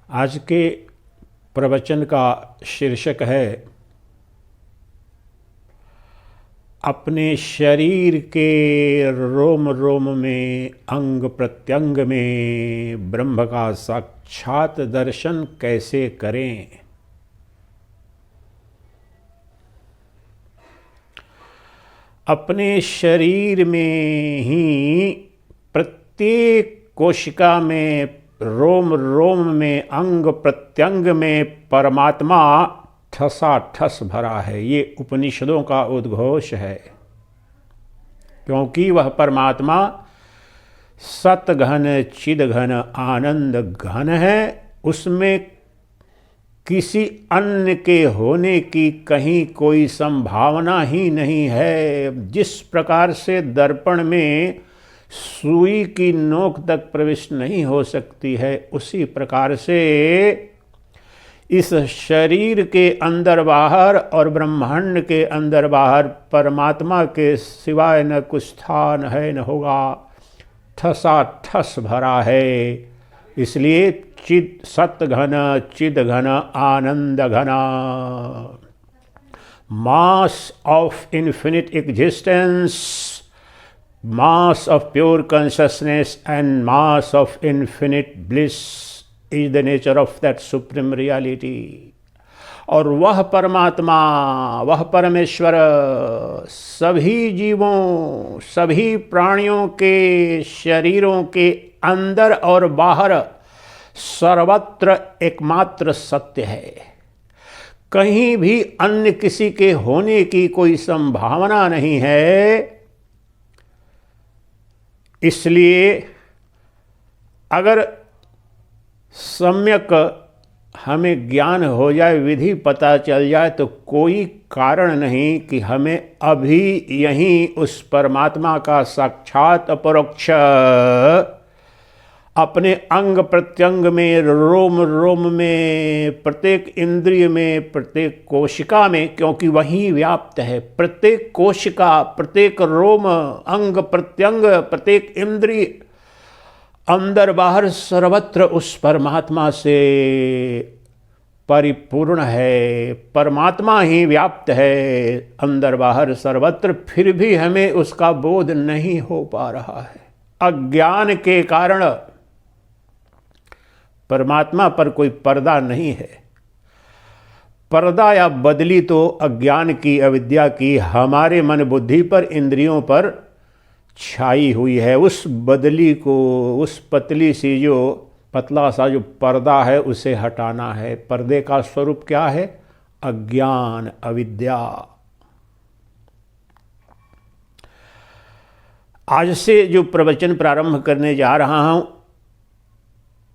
आज के प्रवचन का शीर्षक है अपने शरीर के रोम रोम में अंग प्रत्यंग में ब्रह्म का साक्षात दर्शन कैसे करें। अपने शरीर में ही प्रत्येक कोशिका में रोम रोम में अंग प्रत्यंग में परमात्मा ठसाठस भरा है। ये उपनिषदों का उद्घोष है, क्योंकि वह परमात्मा सत घन चिद घन आनंद घन है। उसमें किसी अन्य के होने की कहीं कोई संभावना ही नहीं है। जिस प्रकार से दर्पण में सुई की नोक तक प्रविष्ट नहीं हो सकती है, उसी प्रकार से इस शरीर के अंदर बाहर और ब्रह्मांड के अंदर बाहर परमात्मा के सिवाय न कुछ स्थान है न होगा। ठसाठस भरा है। इसलिए चिद सत घन चिद घन आनंद घना, mass of infinite existence, mass of pure consciousness and mass of infinite bliss is the nature of that supreme reality। और वह परमात्मा, वह परमेश्वर सभी जीवों सभी प्राणियों के शरीरों के अंदर और बाहर सर्वत्र एकमात्र सत्य है। कहीं भी अन्य किसी के होने की कोई संभावना नहीं है। इसलिए अगर सम्यक हमें ज्ञान हो जाए, विधि पता चल जाए, तो कोई कारण नहीं कि हमें अभी यहीं उस परमात्मा का साक्षात अपरोक्ष अपने अंग प्रत्यंग में रोम रोम में प्रत्येक इंद्रिय में प्रत्येक कोशिका में, क्योंकि वही व्याप्त है। प्रत्येक कोशिका प्रत्येक रोम अंग प्रत्यंग प्रत्येक इंद्रिय अंदर बाहर सर्वत्र उस परमात्मा से परिपूर्ण है। परमात्मा ही व्याप्त है अंदर बाहर सर्वत्र, फिर भी हमें उसका बोध नहीं हो पा रहा है। अज्ञान के कारण परमात्मा पर कोई पर्दा नहीं है। पर्दा या बदली तो अज्ञान की अविद्या की हमारे मन बुद्धि पर इंद्रियों पर छाई हुई है। उस बदली को, उस पतली सी जो पतला सा जो पर्दा है, उसे हटाना है। पर्दे का स्वरूप क्या है? अज्ञान अविद्या। आज से जो प्रवचन प्रारंभ करने जा रहा हूं,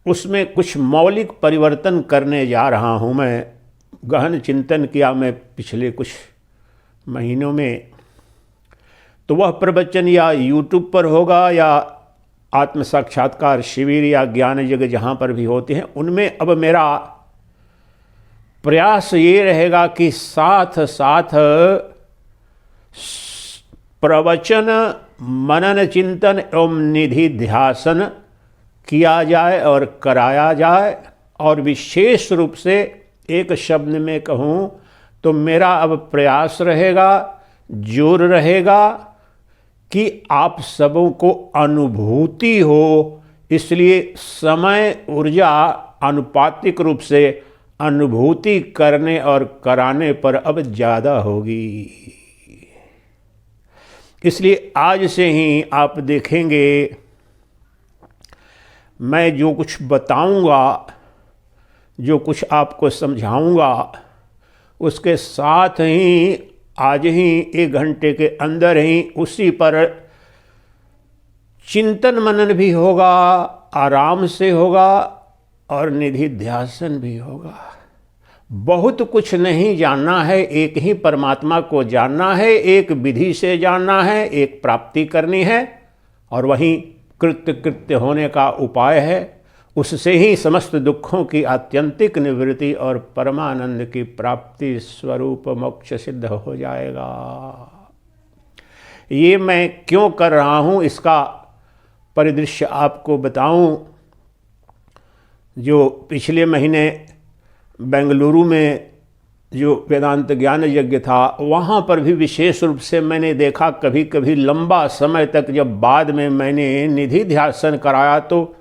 उसमें कुछ मौलिक परिवर्तन करने जा रहा हूं। मैं गहन चिंतन किया मैं पिछले कुछ महीनों में, तो वह प्रवचन या यूट्यूब पर होगा या आत्म साक्षात्कार शिविर या ज्ञान यज्ञ जहाँ पर भी होते हैं, उनमें अब मेरा प्रयास ये रहेगा कि साथ साथ प्रवचन मनन चिंतन एवं निधि ध्यासन किया जाए और कराया जाए। और विशेष रूप से एक शब्द में कहूँ तो मेरा अब प्रयास रहेगा, जोर रहेगा कि आप सबों को अनुभूति हो। इसलिए समय ऊर्जा आनुपातिक रूप से अनुभूति करने और कराने पर अब ज़्यादा होगी। इसलिए आज से ही आप देखेंगे मैं जो कुछ बताऊंगा, जो कुछ आपको समझाऊंगा, उसके साथ ही आज ही 1 घंटे के अंदर ही उसी पर चिंतन मनन भी होगा, आराम से होगा और निधि ध्यासन भी होगा। बहुत कुछ नहीं जानना है, एक ही परमात्मा को जानना है, एक विधि से जानना है, एक प्राप्ति करनी है और वहीं कृत्य कृत्य होने का उपाय है। उससे ही समस्त दुखों की आत्यंतिक निवृत्ति और परमानंद की प्राप्ति स्वरूप मोक्ष सिद्ध हो जाएगा। ये मैं क्यों कर रहा हूँ, इसका परिदृश्य आपको बताऊं जो पिछले महीने बेंगलुरु में जो वेदांत ज्ञान यज्ञ था, वहाँ पर भी विशेष रूप से मैंने देखा, कभी कभी लंबा समय तक जब बाद में मैंने निधि ध्यासन कराया तो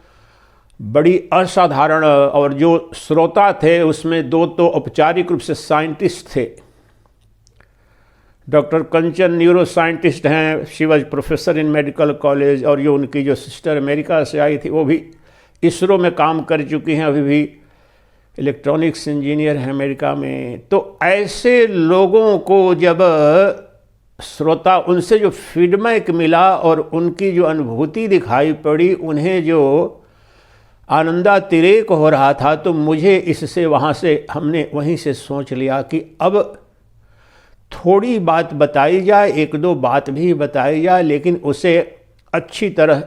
बड़ी असाधारण, और जो श्रोता थे उसमें दो तो औपचारिक रूप से साइंटिस्ट थे। डॉक्टर कंचन न्यूरो साइंटिस्ट हैं, she was professor in medical college, और जो उनकी जो सिस्टर अमेरिका से आई थी वो भी इसरो में काम कर चुकी हैं, अभी भी इलेक्ट्रॉनिक्स इंजीनियर हैं अमेरिका में। तो ऐसे लोगों को जब श्रोता, उनसे जो फीडबैक मिला और उनकी जो अनुभूति दिखाई पड़ी, उन्हें जो आनंदातिरेक हो रहा था, तो मुझे इससे वहाँ से हमने वहीं से सोच लिया कि अब थोड़ी बात बताई जाए, एक दो बात भी बताई जाए, लेकिन उसे अच्छी तरह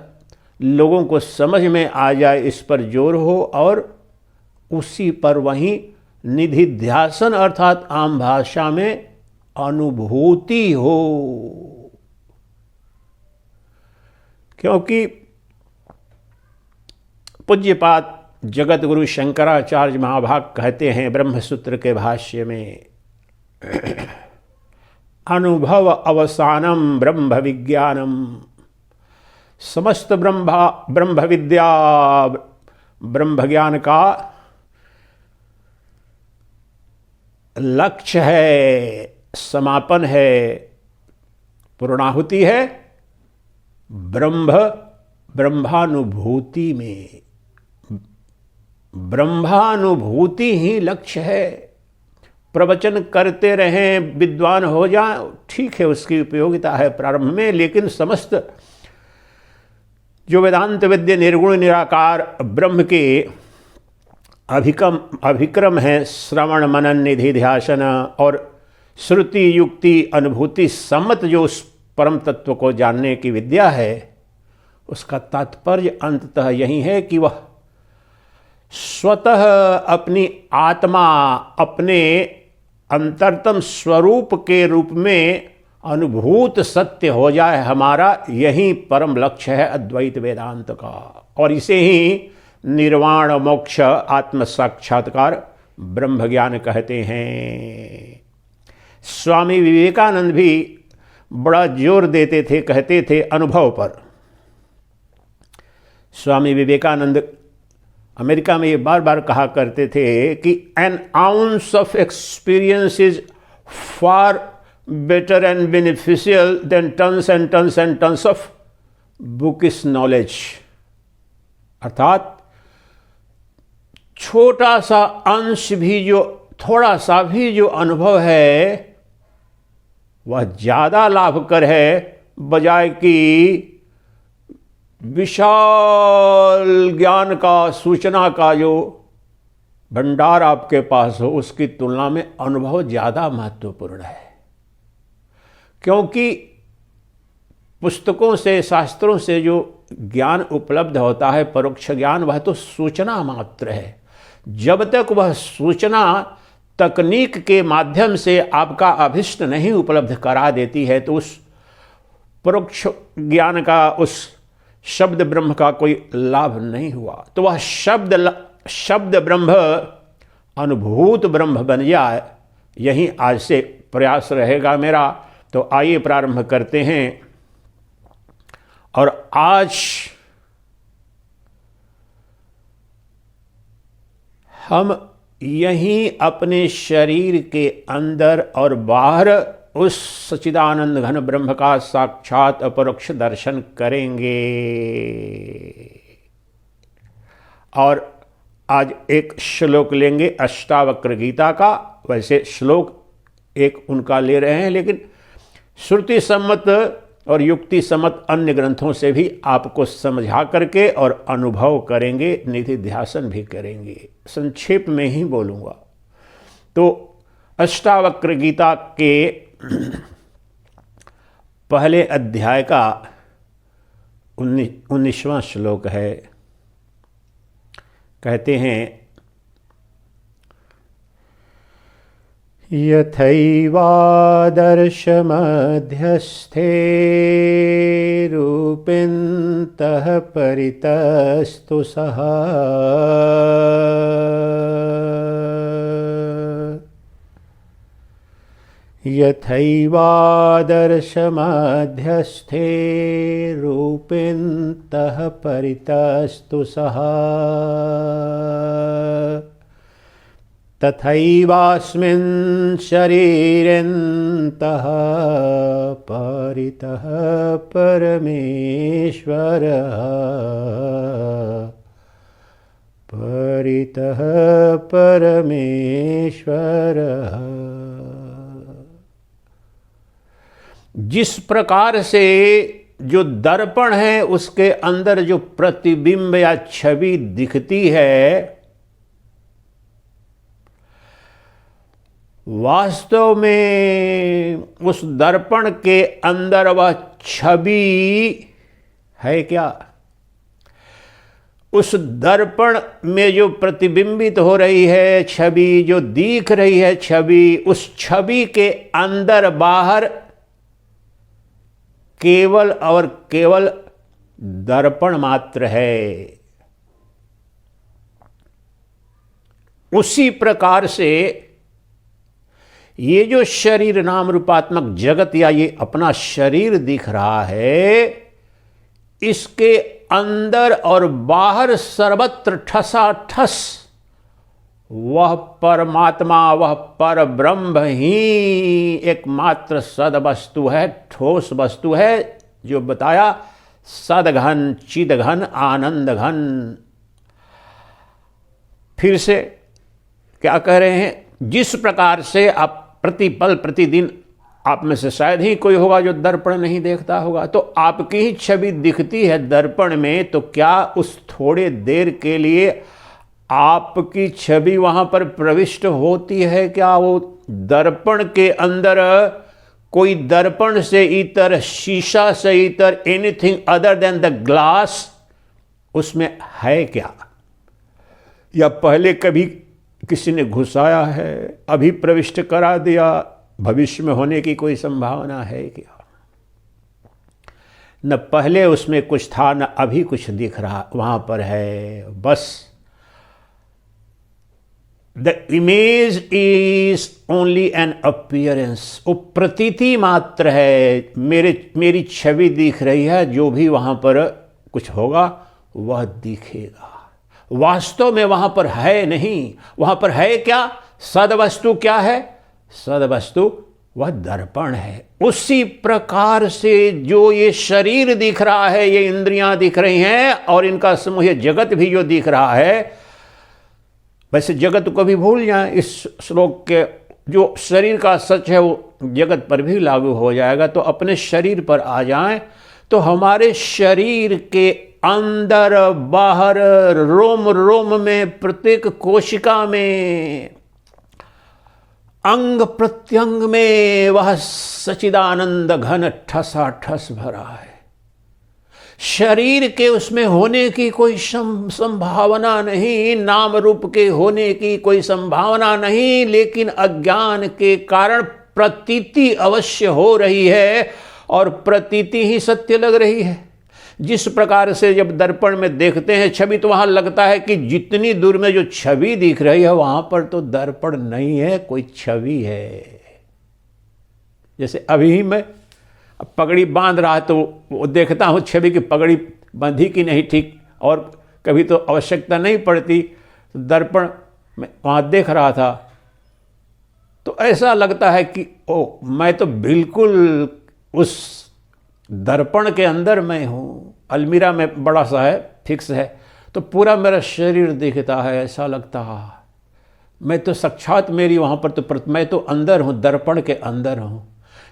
लोगों को समझ में आ जाए, इस पर जोर हो और उसी पर वहीं निधि ध्यासन अर्थात आम भाषा में अनुभूति हो। क्योंकि पूज्यपाद जगत गुरु शंकराचार्य महाभाग कहते हैं ब्रह्मसूत्र के भाष्य में, अनुभव अवसानम ब्रह्म विज्ञानम, समस्त ब्रह्म विद्या ब्रह्म ज्ञान का लक्ष्य है, समापन है, पूर्णाहुति है ब्रह्मानुभूति में। ब्रह्मानुभूति ही लक्ष्य है। प्रवचन करते रहें, विद्वान हो जाए, ठीक है, उसकी उपयोगिता है प्रारंभ में, लेकिन समस्त जो वेदांत विद्या निर्गुण निराकार ब्रह्म के अभिक्रम है, श्रवण मनन निधि ध्यासन और श्रुति युक्ति अनुभूति सम्मत जो उस परम तत्व को जानने की विद्या है, उसका तात्पर्य अंततः यही है कि वह स्वतः अपनी आत्मा, अपने अंतरतम स्वरूप के रूप में अनुभूत सत्य हो जाए। हमारा यही परम लक्ष्य है अद्वैत वेदांत का, और इसे ही निर्वाण मोक्ष आत्म साक्षात्कार ब्रह्म ज्ञान कहते हैं। स्वामी विवेकानंद भी बड़ा जोर देते थे, कहते थे अनुभव पर। स्वामी विवेकानंद अमेरिका में ये बार बार कहा करते थे कि an ounce of experience is far better and beneficial than tons and tons and tons of bookish knowledge. अर्थात छोटा सा अंश भी, जो थोड़ा सा भी जो अनुभव है, वह ज़्यादा लाभकर है बजाय कि विशाल ज्ञान का, सूचना का जो भंडार आपके पास हो, उसकी तुलना में अनुभव ज़्यादा महत्वपूर्ण है। क्योंकि पुस्तकों से, शास्त्रों से जो ज्ञान उपलब्ध होता है, परोक्ष ज्ञान, वह तो सूचना मात्र है। जब तक वह सूचना तकनीक के माध्यम से आपका अभिष्ट नहीं उपलब्ध करा देती है, तो उस परोक्ष ज्ञान का, उस शब्द ब्रह्म का कोई लाभ नहीं हुआ। तो वह शब्द ब्रह्म अनुभूत ब्रह्म बन जाए, यही आज से प्रयास रहेगा मेरा। तो आइए प्रारंभ करते हैं। और आज हम यहीं अपने शरीर के अंदर और बाहर उस सच्चिदानंद घन ब्रह्म का साक्षात अपरोक्ष दर्शन करेंगे। और आज एक श्लोक लेंगे अष्टावक्र गीता का। वैसे श्लोक एक उनका ले रहे हैं, लेकिन श्रुति सम्मत और युक्ति सम्मत अन्य ग्रंथों से भी आपको समझा करके और अनुभव करेंगे, निधि ध्यासन भी करेंगे। संक्षेप में ही बोलूँगा। तो अष्टावक्र गीता के पहले अध्याय का 19वां श्लोक है। कहते हैं, यथैवादर्शमध्यस्थे रूपिन्तः परितस्तु सः यथैवादर्शमध्यस्थे रूपिन्तः परितस्तु सः तथैवास्मिन् शरीरेऽन्तः परितः परमेश्वरः परितः परमेश्वरः। जिस प्रकार से जो दर्पण है उसके अंदर जो प्रतिबिंब या छवि दिखती है, वास्तव में उस दर्पण के अंदर वह छवि है क्या? उस दर्पण में जो प्रतिबिंबित हो रही है छवि, जो दिख रही है छवि, उस छवि के अंदर बाहर केवल और केवल दर्पण मात्र है। उसी प्रकार से ये जो शरीर नाम रूपात्मक जगत या ये अपना शरीर दिख रहा है, इसके अंदर और बाहर सर्वत्र ठसाठस वह परमात्मा, वह पर ब्रह्म ही एकमात्र सद वस्तु है, ठोस वस्तु है, जो बताया सदघन चिदघन आनंद घन। फिर से क्या कह रहे हैं? जिस प्रकार से आप प्रतिपल प्रतिदिन, आप में से शायद ही कोई होगा जो दर्पण नहीं देखता होगा, तो आपकी ही छवि दिखती है दर्पण में, तो क्या उस थोड़े देर के लिए आपकी छवि वहां पर प्रविष्ट होती है क्या? वो दर्पण के अंदर कोई दर्पण से इतर, शीशा से इतर, anything other than the glass उसमें है क्या? या पहले कभी किसी ने घुसाया है, अभी प्रविष्ट करा दिया, भविष्य में होने की कोई संभावना है क्या? न पहले उसमें कुछ था, न अभी कुछ दिख रहा वहां पर है। बस the image is only an appearance, वो प्रतीति मात्र है। मेरी छवि दिख रही है, जो भी वहां पर कुछ होगा वह दिखेगा। वास्तव में वहां पर है नहीं। वहां पर है क्या? सदवस्तु क्या है? सदवस्तु वह दर्पण है। उसी प्रकार से जो ये शरीर दिख रहा है, ये इंद्रियां दिख रही हैं, और इनका समूह ये जगत भी जो दिख रहा है, वैसे जगत को भी भूल जाएं। इस श्लोक के जो शरीर का सच है वो जगत पर भी लागू हो जाएगा। तो अपने शरीर पर आ जाएं, तो हमारे शरीर के अंदर बाहर, रोम रोम में, प्रत्येक कोशिका में, अंग प्रत्यंग में वह सच्चिदानंद घन ठसाठस भरा है। शरीर के उसमें होने की कोई संभावना नहीं, नाम रूप के होने की कोई संभावना नहीं, लेकिन अज्ञान के कारण प्रतीति अवश्य हो रही है, और प्रतीति ही सत्य लग रही है। जिस प्रकार से जब दर्पण में देखते हैं छवि, तो वहां लगता है कि जितनी दूर में जो छवि दिख रही है वहां पर तो दर्पण नहीं है, कोई छवि है। जैसे अभी मैं पगड़ी बांध रहा है तो वो देखता हूँ छवि की पगड़ी बंधी कि नहीं ठीक, और कभी तो आवश्यकता नहीं पड़ती, तो दर्पण में वहाँ देख रहा था, तो ऐसा लगता है कि ओ, मैं तो बिल्कुल उस दर्पण के अंदर मैं हूँ। अलमीरा में बड़ा सा है, फिक्स है, तो पूरा मेरा शरीर दिखता है, ऐसा लगता है मैं तो साक्षात मेरी वहाँ पर तो मैं तो अंदर हूँ, दर्पण के अंदर हूँ।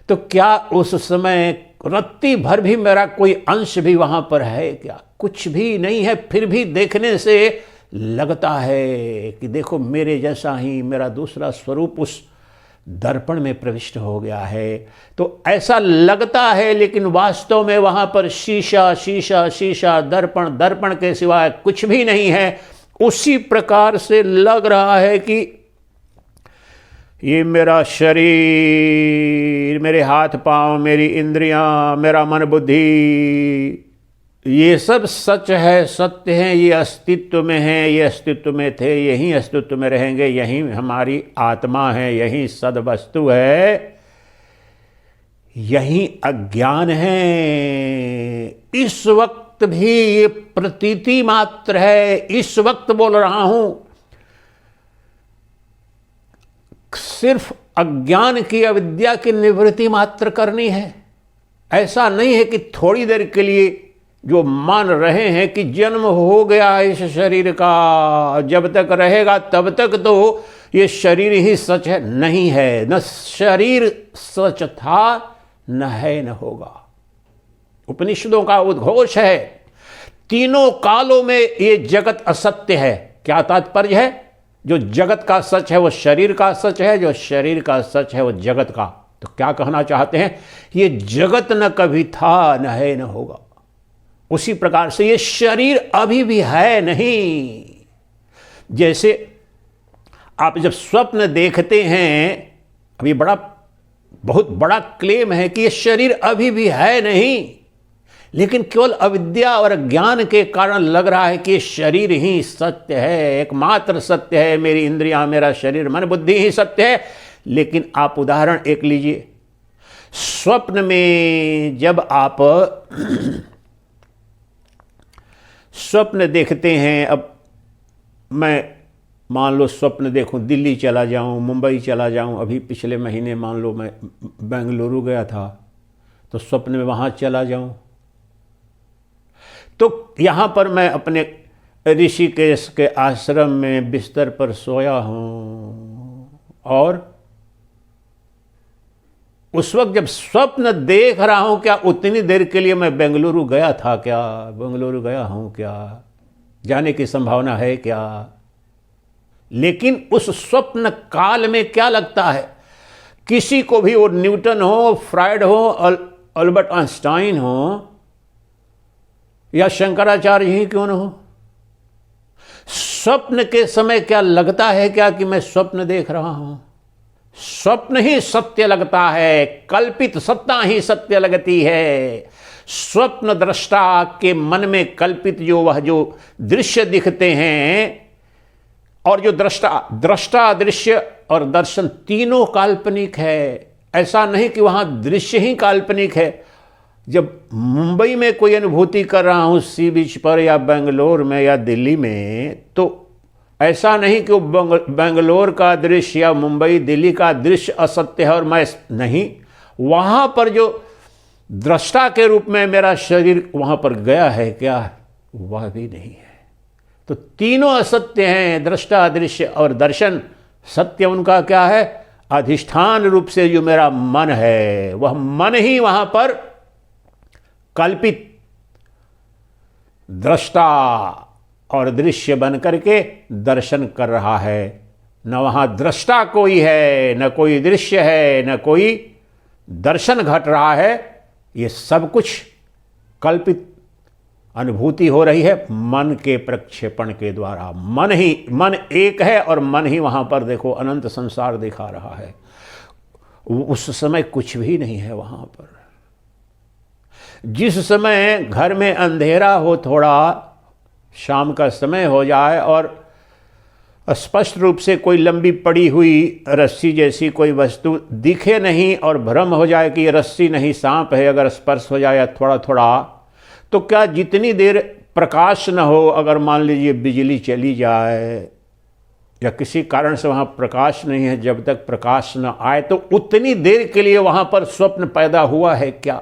तो क्या उस समय रत्ती भर भी मेरा कोई अंश भी वहाँ पर है क्या? कुछ भी नहीं है। फिर भी देखने से लगता है कि देखो मेरे जैसा ही मेरा दूसरा स्वरूप उस दर्पण में प्रविष्ट हो गया है। तो ऐसा लगता है, लेकिन वास्तव में वहाँ पर शीशा शीशा शीशा, दर्पण दर्पण के सिवाय कुछ भी नहीं है। उसी प्रकार से लग रहा है कि ये मेरा शरीर, मेरे हाथ पांव, मेरी इंद्रियां, मेरा मन बुद्धि, ये सब सच है, सत्य है, ये अस्तित्व में है, ये अस्तित्व में थे, यही अस्तित्व में रहेंगे, यही हमारी आत्मा है, यही सद वस्तु है, यही अज्ञान है। इस वक्त भी ये प्रतीति मात्र है, इस वक्त बोल रहा हूं, सिर्फ अज्ञान की, अविद्या की निवृत्ति मात्र करनी है। ऐसा नहीं है कि थोड़ी देर के लिए जो मान रहे हैं कि जन्म हो गया इस शरीर का, जब तक रहेगा तब तक तो ये शरीर ही सच है, नहीं है। न शरीर सच था, न है, न होगा। उपनिषदों का उद्घोष है, तीनों कालों में ये जगत असत्य है। क्या तात्पर्य है? जो जगत का सच है वो शरीर का सच है, जो शरीर का सच है वो जगत का। तो क्या कहना चाहते हैं? ये जगत न कभी था, न है, न होगा। उसी प्रकार से ये शरीर अभी भी है नहीं। जैसे आप जब स्वप्न देखते हैं, अभी बहुत बड़ा क्लेम है कि ये शरीर अभी भी है नहीं, लेकिन केवल अविद्या और ज्ञान के कारण लग रहा है कि शरीर ही सत्य है, एकमात्र सत्य है, मेरी इंद्रियां, मेरा शरीर, मन बुद्धि ही सत्य है। लेकिन आप उदाहरण एक लीजिए, स्वप्न में जब आप स्वप्न देखते हैं, अब मैं मान लो स्वप्न देखूं, दिल्ली चला जाऊं, मुंबई चला जाऊं, अभी पिछले महीने मान लो मैं बेंगलुरु गया था, तो स्वप्न में वहां चला जाऊं, तो यहां पर मैं अपने ऋषिकेश के आश्रम में बिस्तर पर सोया हूं, और उस वक्त जब स्वप्न देख रहा हूं, क्या उतनी देर के लिए मैं बेंगलुरु गया था? क्या बेंगलुरु गया हूं? क्या जाने की संभावना है? क्या? लेकिन उस स्वप्न काल में क्या लगता है, किसी को भी, वो न्यूटन हो, फ्राइड हो, अल्बर्ट आइंस्टाइन हो, या शंकराचार्य ही क्यों न हो, स्वप्न के समय क्या लगता है क्या कि मैं स्वप्न देख रहा हूं? स्वप्न ही सत्य लगता है, कल्पित सत्ता ही सत्य लगती है। स्वप्न दृष्टा के मन में कल्पित जो दृश्य दिखते हैं, और जो दृष्टा दृश्य और दर्शन तीनों काल्पनिक है। ऐसा नहीं कि वहां दृश्य ही काल्पनिक है। जब मुंबई में कोई अनुभूति कर रहा हूं, सी बीच पर या बेंगलोर में या दिल्ली में, तो ऐसा नहीं कि वो बेंगलोर का दृश्य या मुंबई दिल्ली का दृश्य असत्य है और मैं नहीं, वहां पर जो दृष्टा के रूप में मेरा शरीर वहां पर गया है क्या, वह भी नहीं है। तो तीनों असत्य हैं, दृष्टा, दृश्य और दर्शन। सत्य उनका क्या है? अधिष्ठान रूप से जो मेरा मन है, वह मन ही वहां पर कल्पित दृष्टा और दृश्य बन करके दर्शन कर रहा है। न वहां दृष्टा कोई है, न कोई दृश्य है, न कोई दर्शन घट रहा है। ये सब कुछ कल्पित अनुभूति हो रही है मन के प्रक्षेपण के द्वारा। मन एक है और मन ही वहां पर देखो अनंत संसार दिखा रहा है। उस समय कुछ भी नहीं है वहां पर। जिस समय घर में अंधेरा हो, थोड़ा शाम का समय हो जाए और स्पष्ट रूप से कोई लंबी पड़ी हुई रस्सी जैसी कोई वस्तु दिखे नहीं और भ्रम हो जाए कि ये रस्सी नहीं सांप है, अगर स्पर्श हो जाए थोड़ा थोड़ा, तो क्या जितनी देर प्रकाश न हो, अगर मान लीजिए बिजली चली जाए या किसी कारण से वहाँ प्रकाश नहीं है, जब तक प्रकाश न आए, तो उतनी देर के लिए वहाँ पर स्वप्न पैदा हुआ है क्या?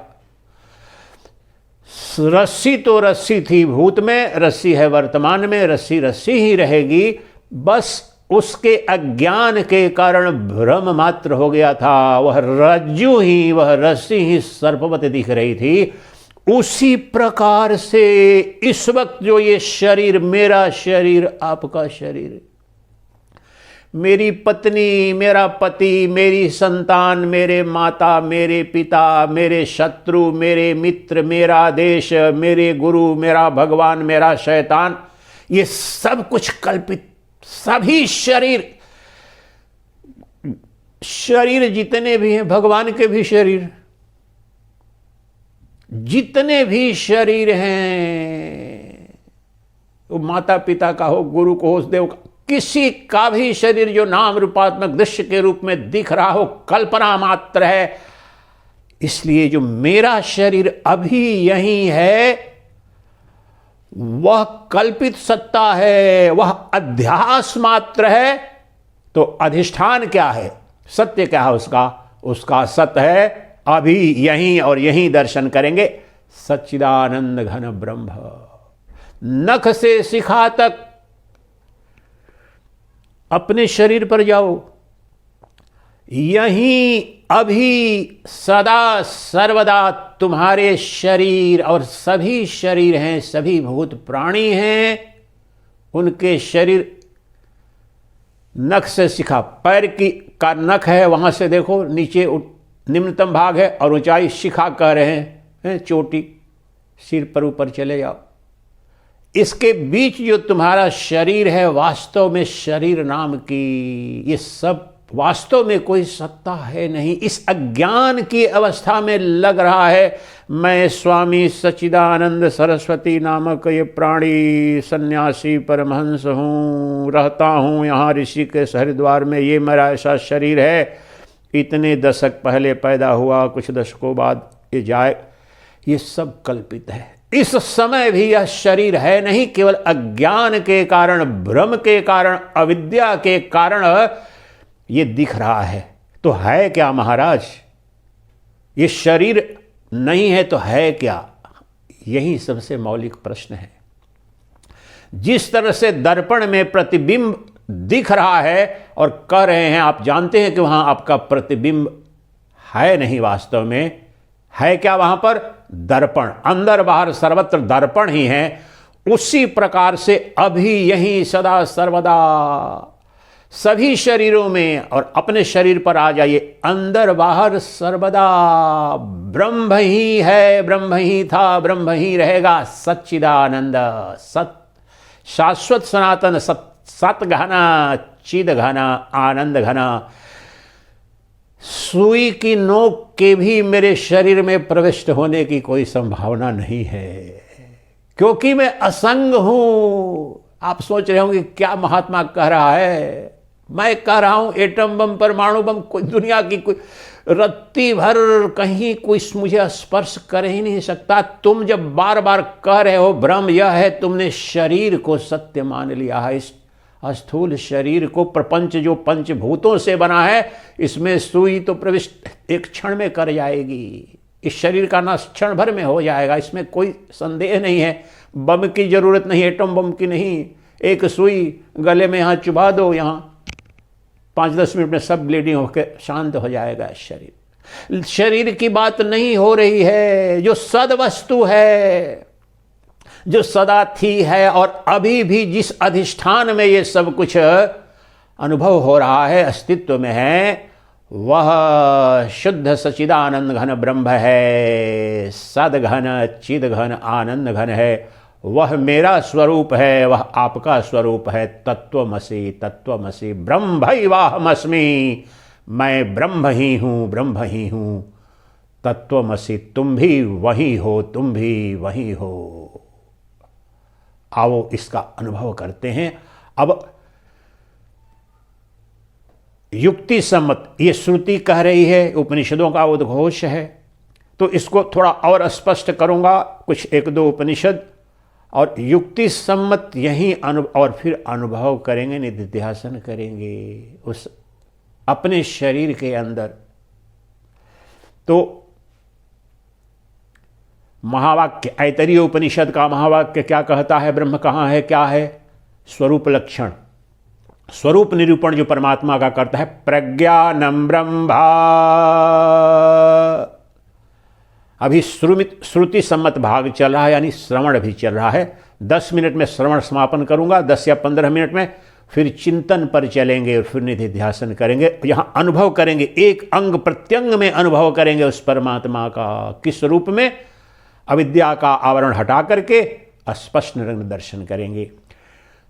रस्सी तो रस्सी थी भूत में, रस्सी है वर्तमान में, रस्सी रस्सी ही रहेगी। बस उसके अज्ञान के कारण भ्रम मात्र हो गया था। वह रज्जु ही, वह रस्सी ही सर्पवत दिख रही थी। उसी प्रकार से इस वक्त जो ये शरीर, मेरा शरीर, आपका शरीर, मेरी पत्नी, मेरा पति, मेरी संतान, मेरे माता, मेरे पिता, मेरे शत्रु, मेरे मित्र, मेरा देश, मेरे गुरु, मेरा भगवान, मेरा शैतान, ये सब कुछ कल्पित, सभी शरीर शरीर जितने भी हैं, भगवान के भी शरीर, जितने भी शरीर हैं, वो माता पिता का हो, गुरु को हो, देव का, किसी का भी शरीर जो नाम रूपात्मक दृश्य के रूप में दिख रहा हो, कल्पना मात्र है। इसलिए जो मेरा शरीर अभी यही है वह कल्पित सत्ता है, वह अध्यास मात्र है। तो अधिष्ठान क्या है, सत्य क्या है उसका? उसका सत्य है अभी यहीं और यहीं दर्शन करेंगे। सच्चिदानंद घन ब्रह्म, नख से शिखा तक अपने शरीर पर जाओ, यहीं अभी सदा सर्वदा तुम्हारे शरीर और सभी शरीर हैं, सभी भूत प्राणी हैं, उनके शरीर नख से शिखा, पैर की का नख है, वहां से देखो नीचे निम्नतम भाग है और ऊंचाई शिखा कह रहे हैं, चोटी, सिर पर ऊपर चले जाओ। इसके बीच जो तुम्हारा शरीर है, वास्तव में शरीर नाम की ये सब वास्तव में कोई सत्ता है नहीं। इस अज्ञान की अवस्था में लग रहा है मैं स्वामी सच्चिदानंद सरस्वती नामक ये प्राणी सन्यासी परमहंस हूँ, रहता हूँ यहाँ ऋषिकेश हरिद्वार में, ये मेरा ऐसा शरीर है, इतने दशक पहले पैदा हुआ, कुछ दशकों बाद ये जाए। ये सब कल्पित है। इस समय भी यह शरीर है नहीं, केवल अज्ञान के कारण, भ्रम के कारण, अविद्या के कारण ये दिख रहा है। तो है क्या महाराज? ये शरीर नहीं है तो है क्या? यही सबसे मौलिक प्रश्न है। जिस तरह से दर्पण में प्रतिबिंब दिख रहा है और कह रहे हैं, आप जानते हैं कि वहां आपका प्रतिबिंब है नहीं, वास्तव में है क्या वहां पर? दर्पण, अंदर बाहर सर्वत्र दर्पण ही है। उसी प्रकार से अभी यही सदा सर्वदा सभी शरीरों में और अपने शरीर पर आ जाइए, अंदर बाहर सर्वदा ब्रह्म ही है, ब्रह्म ही था, ब्रह्म ही रहेगा। सच्चिदानंद, सत, शाश्वत सनातन, सत घना, चिद घना, आनंद घना। सुई की नोक के भी मेरे शरीर में प्रविष्ट होने की कोई संभावना नहीं है, क्योंकि मैं असंग हूं। आप सोच रहे होंगे क्या महात्मा कह रहा है? मैं कह रहा हूं एटम बम, परमाणु बम, कोई दुनिया की कोई रत्ती भर कहीं कोई मुझे स्पर्श कर ही नहीं सकता। तुम जब बार बार कह रहे हो ब्रह्म यह है, तुमने शरीर को सत्य मान लिया है। इस स्थूल शरीर को, प्रपंच जो पंचभूतों से बना है, इसमें सुई तो प्रविष्ट एक क्षण में कर जाएगी। इस शरीर का नाश क्षण भर में हो जाएगा, इसमें कोई संदेह नहीं है। बम की जरूरत नहीं, एटम बम की नहीं। एक सुई गले में यहाँ चुभा दो, यहाँ 5-10 मिनट में सब ब्लीडिंग होकर शांत हो जाएगा शरीर। शरीर की बात नहीं हो रही है। जो सद वस्तु है, जो सदा थी है और अभी भी जिस अधिष्ठान में ये सब कुछ अनुभव हो रहा है, अस्तित्व में है, वह शुद्ध सच्चिदानंद घन ब्रह्म है। सद घन, चिद घन, आनंद घन है। वह मेरा स्वरूप है, वह आपका स्वरूप है। तत्वमसि, तत्वमसि, ब्रह्मैवाहमस्मि। मैं ब्रह्म ही हूँ, ब्रह्म ही हूँ। तत्वमसि, तुम भी वही हो, तुम भी वही हो। आओ इसका अनुभव करते हैं। अब युक्ति सम्मत ये श्रुति कह रही है, उपनिषदों का उद्घोष है, तो इसको थोड़ा और स्पष्ट करूंगा, कुछ 1-2 उपनिषद, और युक्ति सम्मत यही और फिर अनुभव करेंगे, निधिध्यासन करेंगे उस अपने शरीर के अंदर। तो महावाक्य, ऐतरीय उपनिषद का महावाक्य क्या कहता है? ब्रह्म कहाँ है, क्या है? स्वरूप लक्षण, स्वरूप निरूपण जो परमात्मा का करता है। प्रज्ञानम ब्रह्मा। अभी श्रुति सम्मत भाग चल रहा है, यानी श्रवण भी चल रहा है। 10 मिनट में श्रवण समापन करूंगा, 10 या 15 मिनट में फिर चिंतन पर चलेंगे और फिर निधिध्यासन करेंगे। यहाँ अनुभव करेंगे, एक अंग प्रत्यंग में अनुभव करेंगे उस परमात्मा का। किस रूप में? अविद्या का आवरण हटा करके स्पष्ट निरंतर दर्शन करेंगे।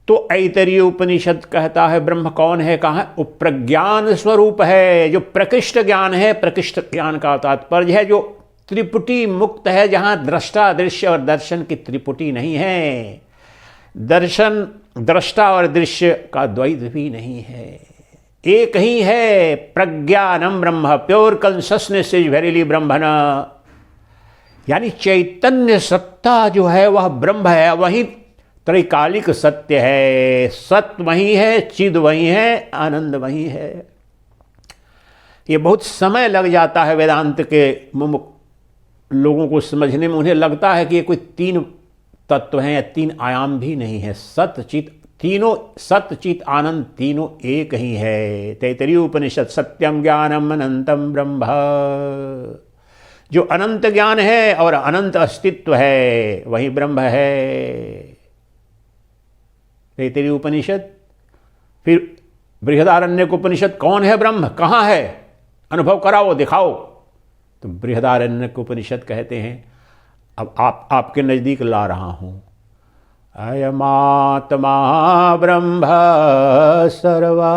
तो ऐतरेय उपनिषद कहता है ब्रह्म कौन है, कहाँ है? वो प्रज्ञान स्वरूप है, जो प्रकृष्ट ज्ञान है। प्रकृष्ट ज्ञान का तात्पर्य है जो त्रिपुटी मुक्त है, जहां दृष्टा दृश्य और दर्शन की त्रिपुटी नहीं है, दर्शन दृष्टा और दृश्य का द्वैत भी नहीं है, एक ही है। प्रज्ञानम ब्रह्म, प्योर कॉन्शसनेस इज वेरीली ब्रह्मन, यानी चैतन्य सत्ता जो है वह ब्रह्म है, वही त्रैकालिक सत्य है। सत्य वही है, चिद वही है, आनंद वही है। ये बहुत समय लग जाता है वेदांत के लोगों को समझने में। उन्हें लगता है कि ये कोई तीन तत्व हैं या तीन आयाम भी नहीं है। सत्य चित तीनों, सत्य चित आनंद तीनों एक ही है। तैतरीय उपनिषद सत्यम ज्ञानम अनंतम ब्रह्म, जो अनंत ज्ञान है और अनंत अस्तित्व है वही ब्रह्म है। तैतरीय उपनिषद। फिर बृहदारण्यक उपनिषद, कौन है ब्रह्म, कहाँ है, अनुभव कराओ, दिखाओ। तो बृहदारण्यक उपनिषद कहते हैं, अब आपके नजदीक ला रहा हूं, अयमात्मा ब्रह्म सर्वानुभूः,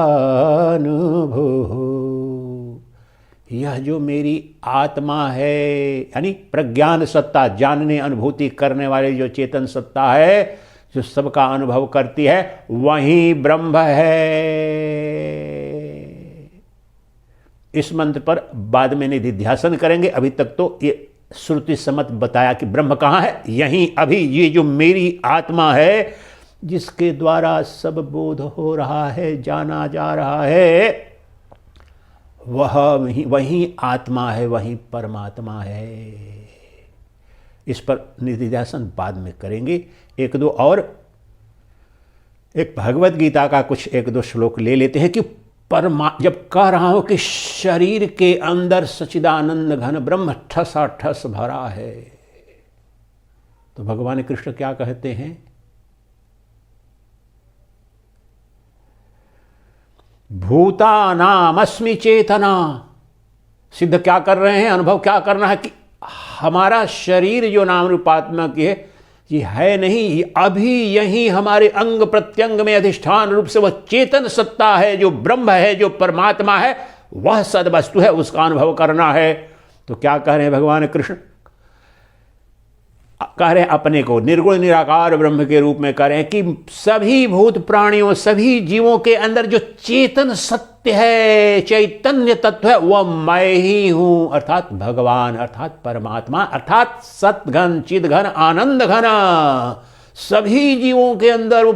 यह जो मेरी आत्मा है, यानी प्रज्ञान सत्ता, जानने अनुभूति करने वाली जो चेतन सत्ता है, जो सबका अनुभव करती है, वही ब्रह्म है। इस मंत्र पर बाद में निधिध्यासन करेंगे। अभी तक तो ये श्रुति सम्मत बताया कि ब्रह्म कहाँ है, यहीं अभी ये जो मेरी आत्मा है, जिसके द्वारा सब बोध हो रहा है, जाना जा रहा है, वह वही आत्मा है, वही परमात्मा है। इस पर निधिध्यासन बाद में करेंगे। एक दो और, एक भगवत गीता का कुछ एक दो श्लोक ले लेते हैं कि जब कह रहा हूं कि शरीर के अंदर सच्चिदानंद घन ब्रह्म ठसा ठस भरा है, तो भगवान कृष्ण क्या कहते हैं, भूतानामस्मि चेतना। सिद्ध क्या कर रहे हैं, अनुभव क्या करना है कि हमारा शरीर जो नाम रूपात्मा की है, ये है नहीं, ये अभी यही हमारे अंग प्रत्यंग में अधिष्ठान रूप से वह चेतन सत्ता है, जो ब्रह्म है, जो परमात्मा है, वह सदवस्तु है, उसका अनुभव करना है। तो क्या कह रहे हैं भगवान कृष्ण, कह रहे हैं अपने को निर्गुण निराकार ब्रह्म के रूप में कह रहे हैं कि सभी भूत प्राणियों, सभी जीवों के अंदर जो चेतन सत्य है, चैतन्य तत्व है, वह मैं ही हूं, अर्थात भगवान, अर्थात परमात्मा, अर्थात सतघन चिदघन आनंद घन। सभी जीवों के अंदर वो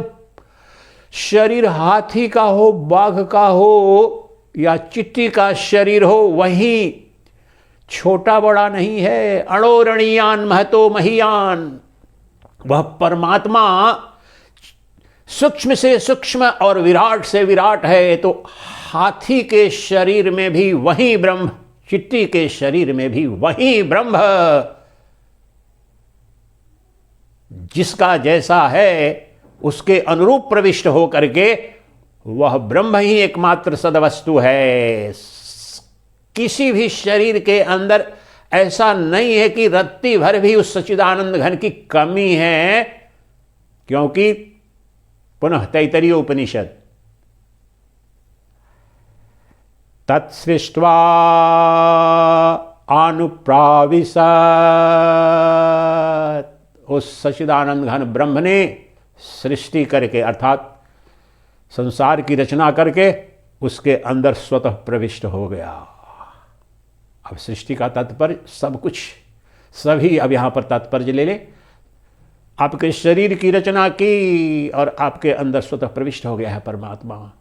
शरीर हाथी का हो, बाघ का हो या चिट्टी का शरीर हो, वही छोटा बड़ा नहीं है। अणोरणीयान महतो महीयान, वह परमात्मा सूक्ष्म से सूक्ष्म और विराट से विराट है। तो हाथी के शरीर में भी वही ब्रह्म, चिट्टी के शरीर में भी वही ब्रह्म, जिसका जैसा है उसके अनुरूप प्रविष्ट हो करके वह ब्रह्म ही एकमात्र सदवस्तु है। किसी भी शरीर के अंदर ऐसा नहीं है कि रत्ती भर भी उस सच्चिदानंद घन की कमी है, क्योंकि पुनः तैतरीय उपनिषद, तत्सृष्ट्वा अनुप्राविशत्, उस सच्चिदानंद घन ब्रह्म ने सृष्टि करके, अर्थात संसार की रचना करके उसके अंदर स्वतः प्रविष्ट हो गया। अब सृष्टि का तात्पर्य सब कुछ, सभी, अब यहां पर तात्पर्य ले ले, आपके शरीर की रचना की और आपके अंदर स्वतः प्रविष्ट हो गया है परमात्मा।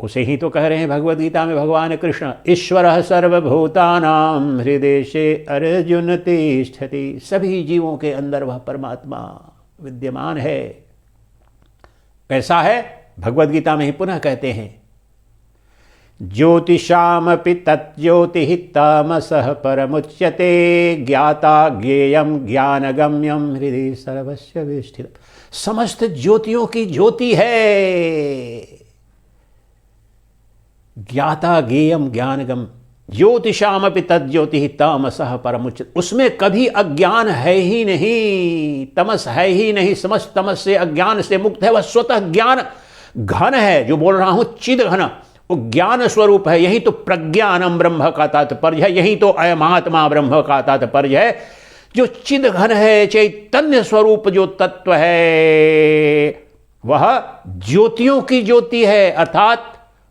उसे ही तो कह रहे हैं भगवद गीता में भगवान कृष्ण, ईश्वरः सर्वभूतानां हृदेशे अर्जुन तिष्ठति। सभी जीवों के अंदर वह परमात्मा विद्यमान है। कैसा है, भगवद गीता में ही पुनः कहते हैं, ज्योतिषामपि तज्ज्योतिः तामसः परमुच्यते, ज्ञाता ज्ञेयं ज्ञानगम्यं हृदि सर्वस्य विष्ठितम्। समस्त ज्योतियों की ज्योति है, ज्ञाता ज्ञेयम ज्ञानगम, ज्योतिषामपि तज्ज्योति तमसः परमुच्यते, उसमें कभी अज्ञान है ही नहीं, तमस है ही नहीं, समस्त तमस से अज्ञान से मुक्त है, वह स्वतः ज्ञान घन है। जो बोल रहा हूं चिद घन, वो ज्ञान स्वरूप है। यही तो प्रज्ञानम ब्रह्म का तात्पर्य है, यही तो अयमात्मा ब्रह्म का तात्पर्य है। जो चिद घन है, चैतन्य स्वरूप जो तत्व है, वह ज्योतियों की ज्योति है, अर्थात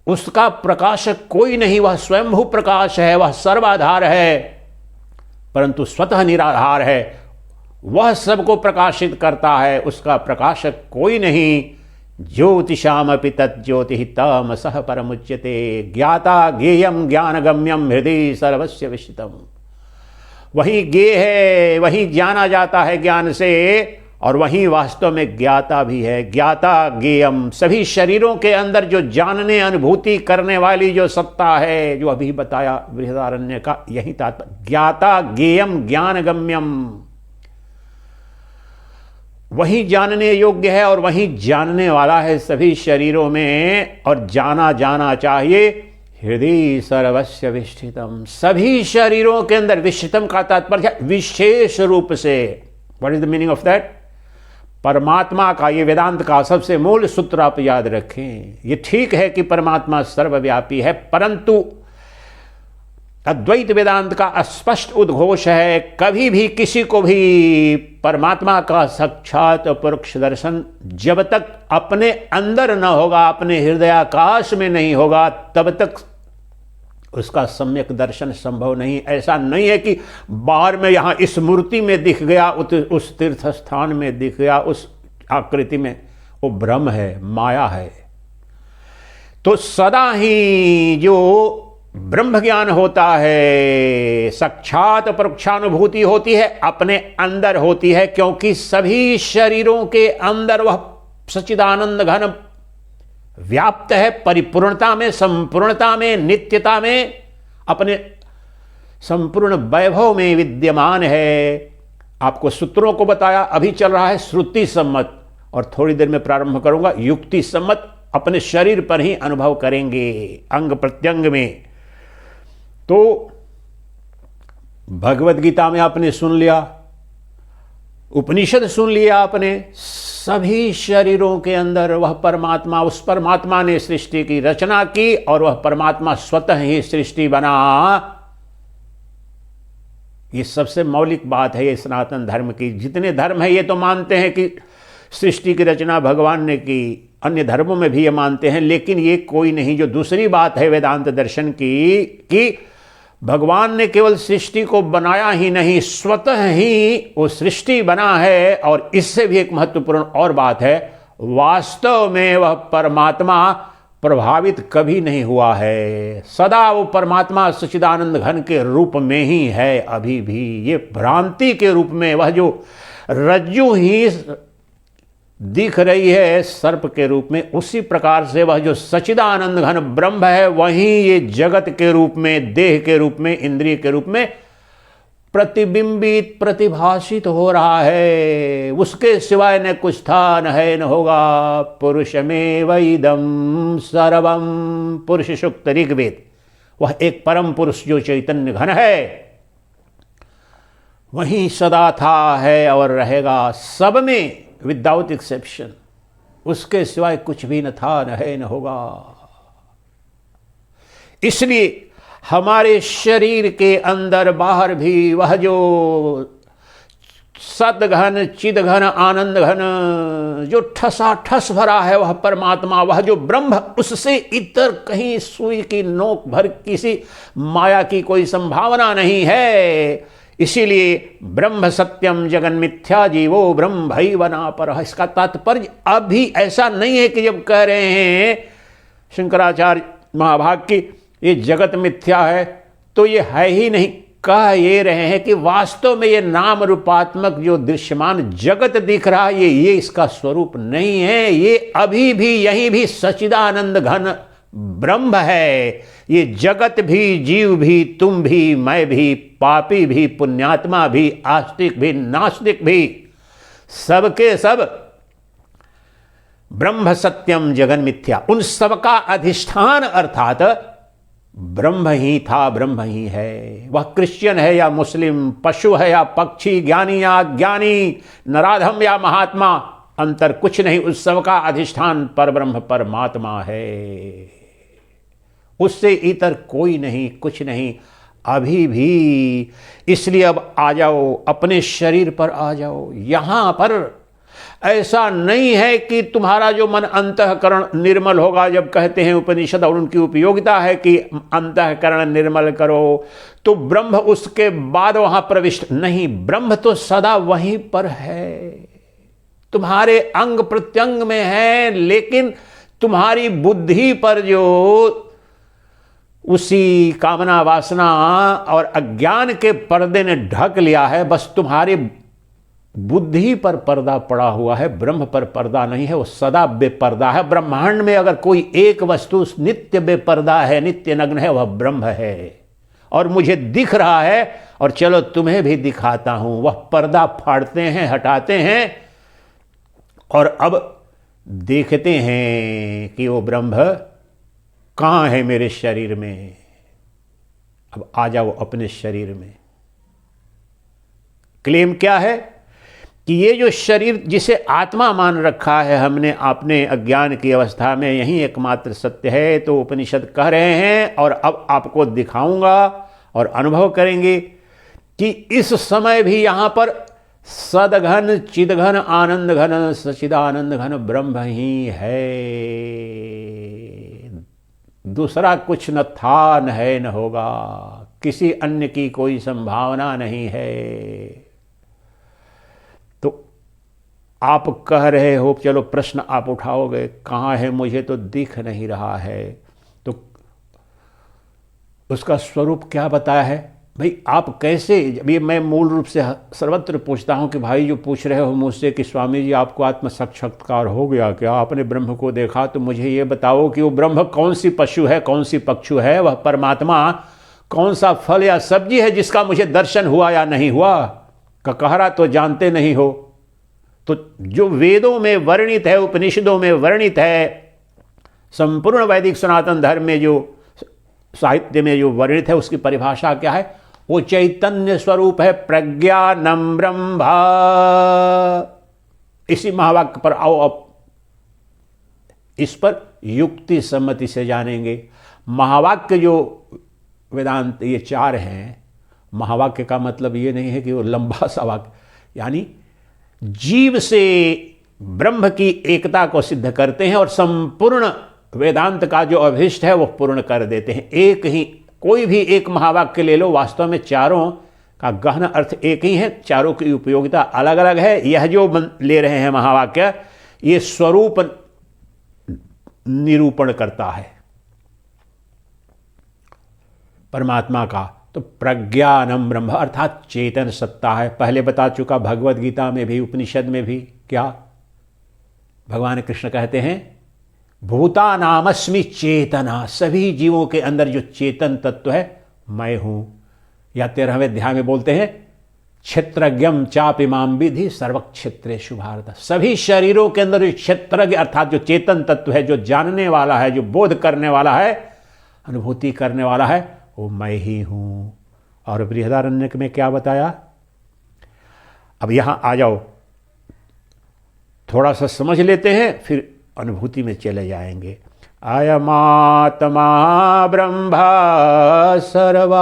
उसका प्रकाशक कोई नहीं, वह स्वयंभू प्रकाश है, वह सर्वाधार है, परंतु स्वतः निराधार है। वह सबको प्रकाशित करता है, उसका प्रकाशक कोई नहीं। ज्योतिषामपि तज्ज्योतिः तमसः परमुच्यते, ज्ञाता ज्ञेयं ज्ञानगम्यं हृदि सर्वस्य विश्रितम्। वही ज्ञेय है, वही जाना जाता है ज्ञान से, और वही वास्तव में ज्ञाता भी है। ज्ञाता ज्ञेयम, सभी शरीरों के अंदर जो जानने अनुभूति करने वाली जो सत्ता है, जो अभी बताया बृहदारण्य का, यही तात्पर्य। ज्ञाता ज्ञेयम ज्ञानगम्यम, वही जानने योग्य है और वही जानने वाला है सभी शरीरों में, और जाना जाना चाहिए। हृदय सर्वस्य विष्ठितम, सभी शरीरों के अंदर, विष्ठितम का तात्पर्य विशेष रूप से। What is the meaning of that? परमात्मा का, ये वेदांत का सबसे मूल सूत्र आप याद रखें। ये ठीक है कि परमात्मा सर्वव्यापी है, परंतु अद्वैत वेदांत का स्पष्ट उद्घोष है, कभी भी किसी को भी परमात्मा का साक्षात परोक्ष दर्शन जब तक अपने अंदर न होगा, अपने हृदयाकाश में नहीं होगा, तब तक उसका सम्यक दर्शन संभव नहीं। ऐसा नहीं है कि बाहर में यहाँ इस मूर्ति में दिख गया, उस तीर्थ स्थान में दिख गया, उस आकृति में, वो भ्रम है, माया है। तो सदा ही जो ब्रह्म ज्ञान होता है, साक्षात परोक्षानुभूति होती है, अपने अंदर होती है, क्योंकि सभी शरीरों के अंदर वह सच्चिदानंद घन व्याप्त है, परिपूर्णता में, संपूर्णता में, नित्यता में, अपने संपूर्ण वैभव में विद्यमान है। आपको सूत्रों को बताया, अभी चल रहा है श्रुति सम्मत, और थोड़ी देर में प्रारंभ करूंगा युक्ति सम्मत। अपने शरीर पर ही अनुभव करेंगे, अंग प्रत्यंग में। तो भगवत गीता में आपने सुन लिया, उपनिषद सुन लिया आपने, सभी शरीरों के अंदर वह परमात्मा, उस परमात्मा ने सृष्टि की रचना की, और वह परमात्मा स्वतः ही सृष्टि बना। ये सबसे मौलिक बात है ये सनातन धर्म की। जितने धर्म है ये तो मानते हैं कि सृष्टि की रचना भगवान ने की, अन्य धर्मों में भी ये मानते हैं, लेकिन ये कोई नहीं। जो दूसरी बात है वेदांत दर्शन की, कि भगवान ने केवल सृष्टि को बनाया ही नहीं, स्वतः ही वो सृष्टि बना है। और इससे भी एक महत्वपूर्ण और बात है, वास्तव में वह परमात्मा प्रभावित कभी नहीं हुआ है, सदा वो परमात्मा सच्चिदानंद घन के रूप में ही है अभी भी। ये भ्रांति के रूप में, वह जो रज्जु ही दिख रही है सर्प के रूप में, उसी प्रकार से वह जो सच्चिदानंद घन ब्रह्म है, वही ये जगत के रूप में, देह के रूप में, इंद्रिय के रूप में प्रतिबिंबित, प्रतिभाषित हो रहा है। उसके सिवाय न कुछ था, न है, न होगा। पुरुषमेव इदं सर्वम, पुरुष सूक्त ऋग्वेद। वह एक परम पुरुष जो चैतन्य घन है, वही सदा था, है और रहेगा, सब में विदाउट एक्सेप्शन। उसके सिवाय कुछ भी न था, न है, न होगा। इसलिए हमारे शरीर के अंदर बाहर भी वह जो सद्घन, चिदघन, आनंद घन, जो ठसा ठस भरा है, वह परमात्मा, वह जो ब्रह्म, उससे इतर कहीं सुई की नोक भर किसी माया की कोई संभावना नहीं है। इसीलिए ब्रह्म सत्यम जगन मिथ्या जीवो ब्रह्म भैवना पर। इसका तात्पर्य अभी ऐसा नहीं है कि जब कह रहे हैं शंकराचार्य महाभाग की ये जगत मिथ्या है, तो ये है ही नहीं। कह ये रहे हैं कि वास्तव में ये नाम रूपात्मक जो दृश्यमान जगत दिख रहा है, ये इसका स्वरूप नहीं है। ये अभी भी, यही भी सच्चिदानंद घन ब्रह्म है। ये जगत भी, जीव भी, तुम भी, मैं भी, पापी भी, पुण्यात्मा भी, आस्तिक भी, नास्तिक भी, सबके सब ब्रह्म सत्यम जगन मिथ्या, उन सबका अधिष्ठान अर्थात ब्रह्म ही था, ब्रह्म ही है। वह क्रिश्चियन है या मुस्लिम, पशु है या पक्षी, ज्ञानी या अज्ञानी, नराधम या महात्मा, अंतर कुछ नहीं, उस सब का अधिष्ठान परब्रह्म परमात्मा है। उससे इतर कोई नहीं, कुछ नहीं, अभी भी। इसलिए अब आ जाओ, अपने शरीर पर आ जाओ। यहां पर ऐसा नहीं है कि तुम्हारा जो मन अंतःकरण निर्मल होगा। जब कहते हैं उपनिषद और उनकी उपयोगिता है कि अंतःकरण निर्मल करो, तो ब्रह्म उसके बाद वहां प्रविष्ट नहीं। ब्रह्म तो सदा वहीं पर है, तुम्हारे अंग प्रत्यंग में है, लेकिन तुम्हारी बुद्धि पर जो उसी कामना, वासना और अज्ञान के पर्दे ने ढक लिया है, बस तुम्हारी बुद्धि पर पर्दा पड़ा हुआ है, ब्रह्म पर पर्दा नहीं है। वो सदा बेपर्दा है। ब्रह्मांड में अगर कोई एक वस्तु नित्य बेपर्दा है, नित्य नग्न है, वह ब्रह्म है। और मुझे दिख रहा है, और चलो तुम्हें भी दिखाता हूं। वह पर्दा फाड़ते हैं, हटाते हैं, और अब देखते हैं कि वो ब्रह्म कहां है मेरे शरीर में। अब आ जाओ अपने शरीर में। क्लेम क्या है कि ये जो शरीर जिसे आत्मा मान रखा है हमने अपने अज्ञान की अवस्था में, यही एकमात्र सत्य है। तो उपनिषद कह रहे हैं, और अब आपको दिखाऊंगा और अनुभव करेंगे कि इस समय भी यहां पर सदघन, चिदघन, आनंद घन, सचिदानंद घन ब्रह्म ही है। दूसरा कुछ न था, न है, न होगा। किसी अन्य की कोई संभावना नहीं है। तो आप कह रहे हो, चलो प्रश्न आप उठाओगे, कहाँ है, मुझे तो दिख नहीं रहा है। तो उसका स्वरूप क्या बताया है भाई? आप कैसे, अभी मैं मूल रूप से सर्वत्र पूछता हूं कि भाई जो पूछ रहे हो मुझसे कि स्वामी जी आपको आत्म साक्षात्कार हो गया क्या, आपने ब्रह्म को देखा, तो मुझे ये बताओ कि वो ब्रह्म कौन सी पशु है, कौन सी पक्षु है, वह परमात्मा कौन सा फल या सब्जी है जिसका मुझे दर्शन हुआ या नहीं हुआ? ककहरा तो जानते नहीं हो। तो जो वेदों में वर्णित है, उपनिषदों में वर्णित है, संपूर्ण वैदिक सनातन धर्म में जो साहित्य में जो वर्णित है, उसकी परिभाषा क्या है? वो चैतन्य स्वरूप है, प्रज्ञानम ब्रह्म। इसी महावाक्य पर आओ, अब इस पर युक्ति सम्मति से जानेंगे। महावाक्य जो वेदांत ये चार हैं, महावाक्य का मतलब ये नहीं है कि वो लंबा सा वाक्य, यानी जीव से ब्रह्म की एकता को सिद्ध करते हैं और संपूर्ण वेदांत का जो अभिष्ट है वो पूर्ण कर देते हैं। एक ही, कोई भी एक महावाक्य ले लो, वास्तव में चारों का गहन अर्थ एक ही है, चारों की उपयोगिता अलग अलग है। यह जो ले रहे हैं महावाक्य, ये स्वरूप निरूपण करता है परमात्मा का। तो प्रज्ञानम ब्रह्म अर्थात चेतन सत्ता है। पहले बता चुका, भगवद गीता में भी, उपनिषद में भी, क्या भगवान कृष्ण कहते हैं? भूतानामस्मि चेतना। सभी जीवों के अंदर जो चेतन तत्व है मैं हूं। या 13वें अध्याय में बोलते हैं, क्षेत्रज्ञम चापिमाम विधि सर्वक्षेत्रेषु भारत। सभी शरीरों के अंदर जो क्षेत्रज्ञ अर्थात जो चेतन तत्व है, जो जानने वाला है, जो बोध करने वाला है, अनुभूति करने वाला है, वो मैं ही हूं। और बृहदारण्यक में क्या बताया? अब यहां आ जाओ, थोड़ा सा समझ लेते हैं, फिर अनुभूति में चले जाएंगे। अयमात्मा ब्रह्म सर्वानुभूः।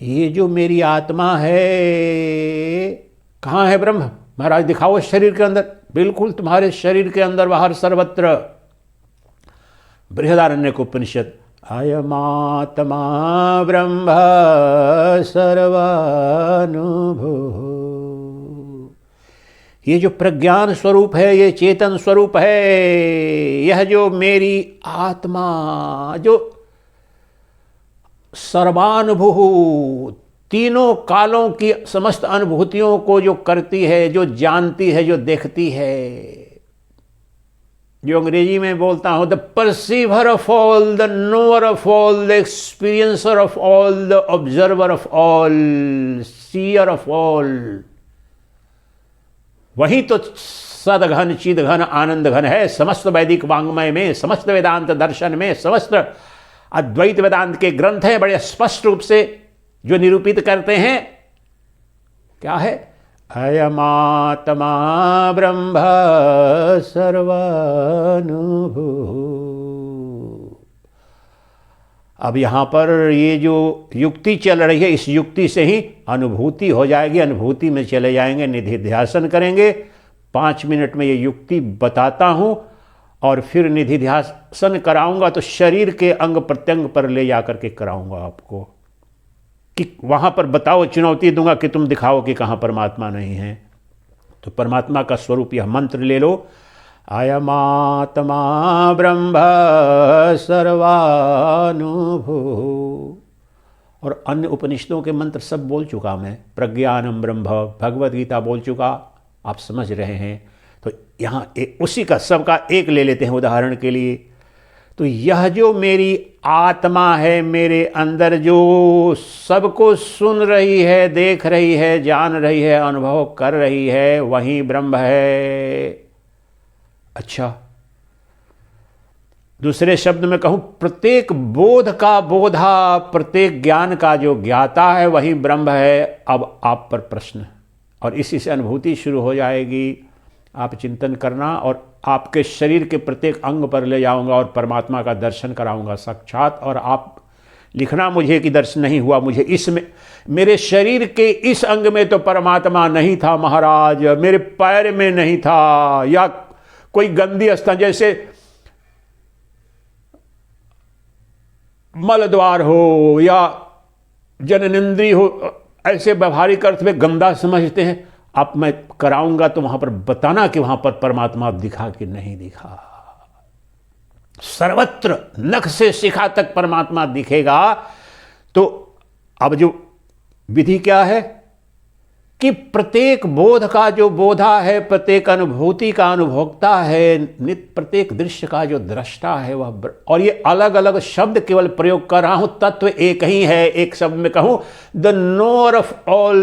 ये जो मेरी आत्मा है, कहाँ है ब्रह्म? महाराज दिखाओ शरीर के अंदर। बिल्कुल तुम्हारे शरीर के अंदर, बाहर, सर्वत्र। बृहदारण्यक उपनिषद, अयमात्मा ब्रह्म सर्वानुभूः। ये जो प्रज्ञान स्वरूप है, ये चेतन स्वरूप है, यह जो मेरी आत्मा, जो सर्वानुभूः, तीनों कालों की समस्त अनुभूतियों को जो करती है, जो जानती है, जो देखती है, जो अंग्रेजी में बोलता हूं, the perceiver of all, the knower of all, the experiencer of all, the observer of all, seer of all. वही तो सदघन चिदघन आनंद घन है। समस्त वैदिक वांग्मय में, समस्त वेदांत दर्शन में, समस्त अद्वैत वेदांत के ग्रंथ हैं, बड़े स्पष्ट रूप से जो निरूपित करते हैं क्या है, अयमात्मा ब्रह्म सर्वानुभू। अब यहां पर ये जो युक्ति चल रही है, इस युक्ति से ही अनुभूति हो जाएगी। अनुभूति में चले जाएंगे, निधिध्यासन करेंगे। 5 मिनट में ये युक्ति बताता हूं और फिर निधिध्यासन कराऊंगा तो शरीर के अंग प्रत्यंग पर ले जाकर के कराऊंगा आपको, कि वहां पर बताओ, चुनौती दूंगा कि तुम दिखाओ कि कहां परमात्मा नहीं है। तो परमात्मा का स्वरूप यह मंत्र ले लो, अयमात्मा ब्रह्म सर्वानुभू। और अन्य उपनिषदों के मंत्र सब बोल चुका मैं, प्रज्ञानम ब्रह्म, भगवद गीता बोल चुका, आप समझ रहे हैं। तो यहाँ उसी का सबका एक ले लेते हैं उदाहरण के लिए। तो यह जो मेरी आत्मा है, मेरे अंदर जो सबको सुन रही है, देख रही है, जान रही है, अनुभव कर रही है, वही ब्रह्म है। अच्छा, दूसरे शब्द में कहूं, प्रत्येक बोध का बोधा, प्रत्येक ज्ञान का जो ज्ञाता है वही ब्रह्म है। अब आप पर प्रश्न, और इसी से अनुभूति शुरू हो जाएगी। आप चिंतन करना और आपके शरीर के प्रत्येक अंग पर ले जाऊंगा और परमात्मा का दर्शन कराऊंगा साक्षात। और आप लिखना मुझे कि दर्शन नहीं हुआ, मुझे इसमें, मेरे शरीर के इस अंग में तो परमात्मा नहीं था महाराज, मेरे पैर में नहीं था, या कोई गंदी स्थान जैसे मलद्वार हो या जननेंद्रिय हो, ऐसे व्यवहारिक अर्थ में गंदा समझते हैं। अब मैं कराऊंगा तो वहां पर बताना कि वहां पर परमात्मा दिखा कि नहीं दिखा। सर्वत्र नख से शिखा तक परमात्मा दिखेगा। तो अब जो विधि क्या है कि प्रत्येक बोध का जो बोधा है, प्रत्येक अनुभूति का अनुभोक्ता है, नित्य प्रत्येक दृश्य का जो दृष्टा है वह, और ये अलग अलग शब्द केवल प्रयोग कर रहा हूं, तत्व एक ही है। एक शब्द में कहूं, the knower of all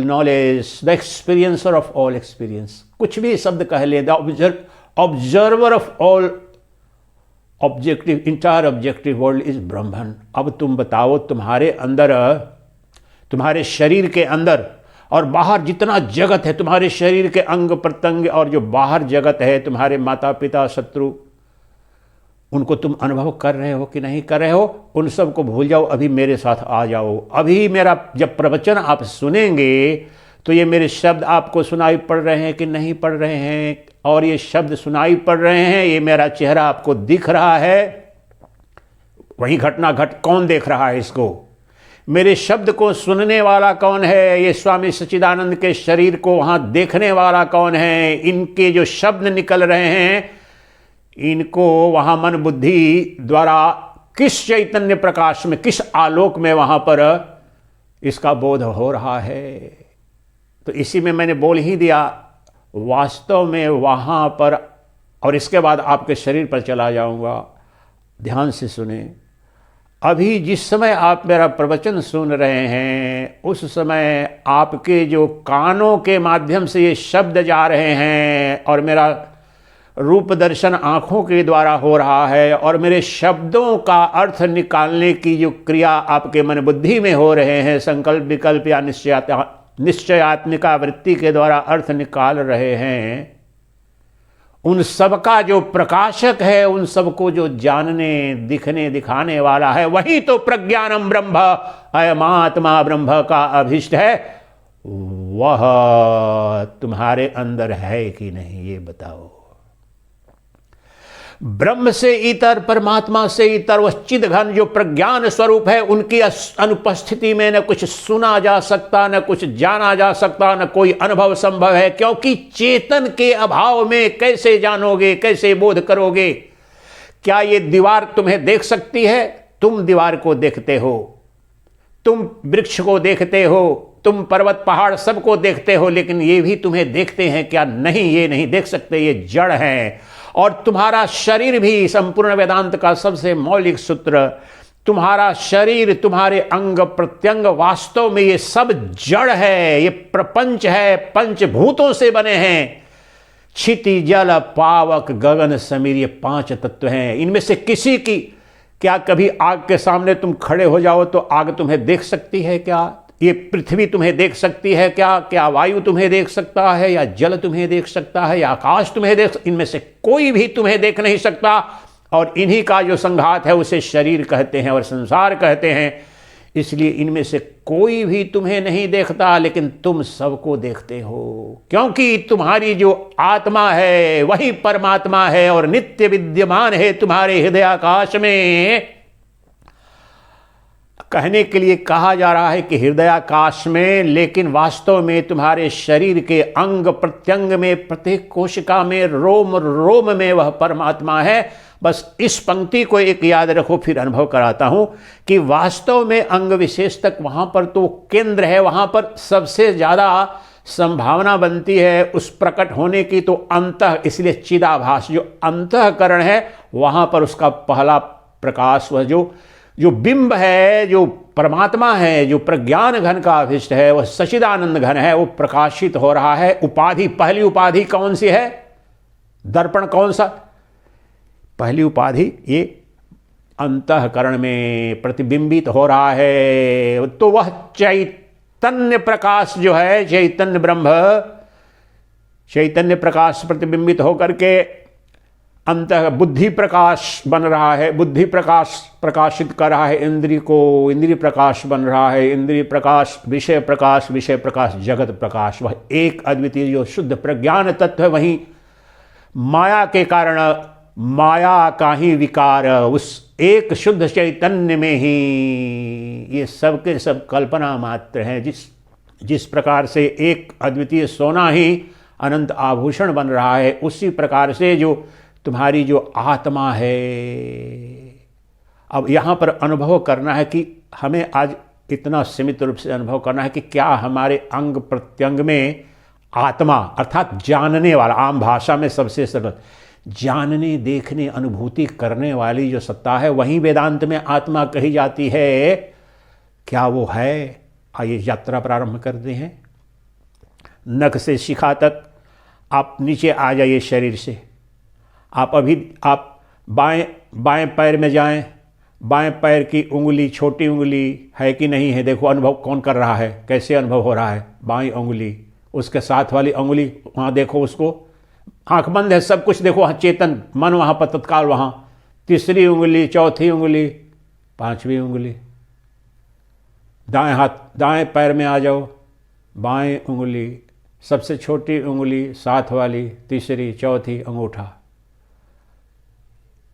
knowledge, the experiencer of all experience, कुछ भी शब्द कह ले, the observer of all objective, entire objective world is Brahman. अब तुम बताओ, तुम्हारे अंदर, तुम्हारे शरीर के अंदर और बाहर जितना जगत है, तुम्हारे शरीर के अंग प्रत्यंग और जो बाहर जगत है, तुम्हारे माता पिता शत्रु, उनको तुम अनुभव कर रहे हो कि नहीं कर रहे हो? उन सब को भूल जाओ, अभी मेरे साथ आ जाओ। अभी मेरा जब प्रवचन आप सुनेंगे तो ये मेरे शब्द आपको सुनाई पड़ रहे हैं कि नहीं पड़ रहे हैं? और ये शब्द सुनाई पड़ रहे हैं, ये मेरा चेहरा आपको दिख रहा है, वही घटना कौन देख रहा है इसको? मेरे शब्द को सुनने वाला कौन है? ये स्वामी सच्चिदानंद के शरीर को वहां देखने वाला कौन है? इनके जो शब्द निकल रहे हैं, इनको वहां मन बुद्धि द्वारा किस चैतन्य प्रकाश में, किस आलोक में वहां पर इसका बोध हो रहा है? तो इसी में मैंने बोल ही दिया, वास्तव में वहां पर, और इसके बाद आपके शरीर पर चला जाऊंगा। ध्यान से सुने। अभी जिस समय आप मेरा प्रवचन सुन रहे हैं, उस समय आपके जो कानों के माध्यम से ये शब्द जा रहे हैं और मेरा रूप दर्शन आँखों के द्वारा हो रहा है, और मेरे शब्दों का अर्थ निकालने की जो क्रिया आपके मन बुद्धि में हो रहे हैं, संकल्प विकल्प या निश्चयात्मिका वृत्ति के द्वारा अर्थ निकाल रहे हैं, उन सबका जो प्रकाशक है, उन सबको जो जानने, दिखने, दिखाने वाला है, वही तो प्रज्ञानम ब्रह्म, अयमात्मा ब्रह्म का अभिष्ट है। वह तुम्हारे अंदर है कि नहीं, ये बताओ। ब्रह्म से इतर, परमात्मा से इतर वह चिदघन जो प्रज्ञान स्वरूप है, उनकी अनुपस्थिति में न कुछ सुना जा सकता, न कुछ जाना जा सकता, न कोई अनुभव संभव है। क्योंकि चेतन के अभाव में कैसे जानोगे, कैसे बोध करोगे? क्या ये दीवार तुम्हें देख सकती है? तुम दीवार को देखते हो, तुम वृक्ष को देखते हो, तुम पर्वत पहाड़ सबको देखते हो, लेकिन ये भी तुम्हें देखते हैं क्या? नहीं, ये नहीं देख सकते, ये जड़ है। और तुम्हारा शरीर भी, संपूर्ण वेदांत का सबसे मौलिक सूत्र, तुम्हारा शरीर, तुम्हारे अंग प्रत्यंग, वास्तव में ये सब जड़ है, ये प्रपंच है, पंचभूतों से बने हैं। क्षिति जल पावक गगन समीर, ये 5 तत्व हैं। इनमें से किसी की, क्या कभी आग के सामने तुम खड़े हो जाओ तो आग तुम्हें देख सकती है क्या? ये पृथ्वी तुम्हें देख सकती है क्या? क्या वायु तुम्हें देख सकता है, या जल तुम्हें देख सकता है, या आकाश तुम्हें देख? इनमें से कोई भी तुम्हें देख नहीं सकता। और इन्हीं का जो संघात है उसे शरीर कहते हैं और संसार कहते हैं। इसलिए इनमें से कोई भी तुम्हें नहीं देखता, लेकिन तुम सबको देखते हो, क्योंकि तुम्हारी जो आत्मा है वही परमात्मा है और नित्य विद्यमान है तुम्हारे हृदयाकाश में। कहने के लिए कहा जा रहा है कि हृदयाकाश में, लेकिन वास्तव में तुम्हारे शरीर के अंग प्रत्यंग में, प्रत्येक कोशिका में, रोम रोम में वह परमात्मा है। बस इस पंक्ति को एक याद रखो, फिर अनुभव कराता हूं कि वास्तव में अंग विशेष तक वहां पर तो केंद्र है, वहां पर सबसे ज्यादा संभावना बनती है उस प्रकट होने की, तो अंतः, इसलिए चिदाभास जो अंतःकरण है वहां पर उसका पहला प्रकाश, वह जो बिंब है, जो परमात्मा है, जो प्रज्ञान घन का अभिष्ट है, वह सच्चिदानंद घन है, वो प्रकाशित हो रहा है। उपाधि, पहली उपाधि कौन सी है? दर्पण कौन सा? पहली उपाधि ये अंतःकरण में प्रतिबिंबित हो रहा है। तो वह चैतन्य प्रकाश जो है, चैतन्य ब्रह्म, चैतन्य प्रकाश प्रतिबिंबित होकर के अंतः बुद्धि प्रकाश बन रहा है। बुद्धि प्रकाश प्रकाशित कर रहा है इंद्रिय को, इंद्रिय प्रकाश बन रहा है। इंद्रिय प्रकाश विषय प्रकाश, विषय प्रकाश जगत प्रकाश। वह एक अद्वितीय जो शुद्ध प्रज्ञान तत्व है, वहीं माया के कारण माया का ही विकार, उस एक शुद्ध चैतन्य में ही ये सब के सब कल्पना मात्र हैं। जिस प्रकार से एक अद्वितीय सोना ही अनंत आभूषण बन रहा है, उसी प्रकार से जो तुम्हारी जो आत्मा है, अब यहाँ पर अनुभव करना है कि हमें आज इतना सीमित रूप से अनुभव करना है कि क्या हमारे अंग प्रत्यंग में आत्मा, अर्थात जानने वाला, आम भाषा में सबसे सरल जानने, देखने, अनुभूति करने वाली जो सत्ता है, वहीं वेदांत में आत्मा कही जाती है। क्या वो है? आइए यात्रा प्रारंभ करते हैं। नख से शिखा तक आप नीचे आ जाइए शरीर से। आप बाएं पैर में जाएं। बाएं पैर की उंगली, छोटी उंगली है कि नहीं है, देखो अनुभव कौन कर रहा है, कैसे अनुभव हो रहा है। बाईं उंगली, उसके साथ वाली उंगली, वहाँ देखो उसको, आंख बंद है, सब कुछ देखो, वहाँ चेतन मन वहाँ पर तत्काल वहाँ। तीसरी उंगली, चौथी उंगली, पांचवी उंगली। दाएं हाथ, दाएं पैर में आ जाओ। बाएं उंगली, सबसे छोटी उंगली, साथ वाली, तीसरी, चौथी, अंगूठा।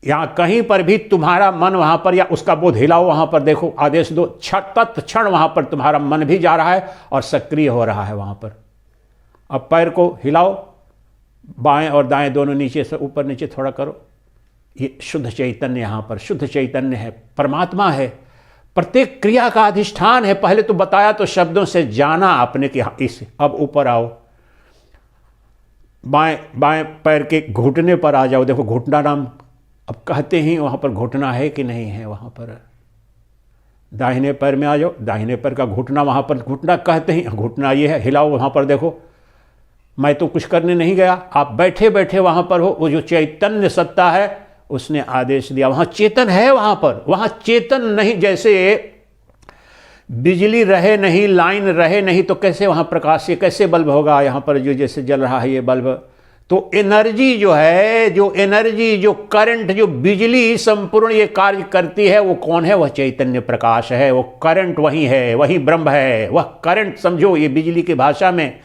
यहाँ कहीं पर भी तुम्हारा मन वहाँ पर, या उसका बोध हिलाओ, वहाँ पर देखो, आदेश दो, तत्क्षण वहाँ पर तुम्हारा मन भी जा रहा है और सक्रिय हो रहा है वहाँ पर। अब पैर को हिलाओ, बाएं और दाएं दोनों, नीचे से ऊपर नीचे थोड़ा करो। ये शुद्ध चैतन्य, यहाँ पर शुद्ध चैतन्य है, परमात्मा है, प्रत्येक क्रिया का अधिष्ठान है। पहले तो बताया तो शब्दों से जाना आपने कि हाँ इस, अब ऊपर आओ, बाएं पैर के घुटने पर आ जाओ। देखो घुटना नाम अब कहते ही वहाँ पर घुटना है कि नहीं है वहाँ पर। दाहिने पैर में आ जाओ, दाहिने पैर का घुटना, वहाँ पर घुटना कहते ही घुटना ये है, हिलाओ वहाँ पर देखो। मैं तो कुछ करने नहीं गया, आप बैठे बैठे वहाँ पर हो। वो जो चैतन्य सत्ता है उसने आदेश दिया, वहाँ चेतन है, वहाँ पर, वहाँ चेतन नहीं। जैसे बिजली रहे नहीं, लाइन रहे नहीं, तो कैसे वहाँ प्रकाश, ये कैसे बल्ब होगा? यहाँ पर जो जैसे जल रहा है ये बल्ब, तो एनर्जी जो है, जो एनर्जी, जो करंट, जो बिजली संपूर्ण ये कार्य करती है, वो कौन है? वह चैतन्य प्रकाश है, वो करंट वही है, वही ब्रह्म है। वह करंट समझो, ये बिजली की भाषा में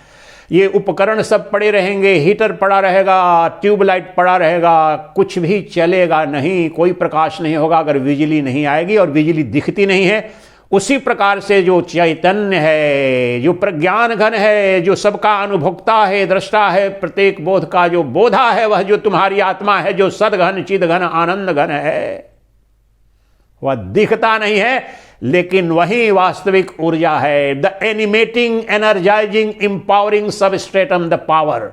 ये उपकरण सब पड़े रहेंगे, हीटर पड़ा रहेगा, ट्यूबलाइट पड़ा रहेगा, कुछ भी चलेगा नहीं, कोई प्रकाश नहीं होगा अगर बिजली नहीं आएगी, और बिजली दिखती नहीं है। उसी प्रकार से जो चैतन्य है, जो प्रज्ञान घन है, जो सबका अनुभुक्ता है, दृष्टा है, प्रत्येक बोध का जो बोधा है, वह जो तुम्हारी आत्मा है, जो सदघन, चिदघन, आनंद घन है, वह दिखता नहीं है, लेकिन वही वास्तविक ऊर्जा है। The animating, energising, empowering substratum, the power,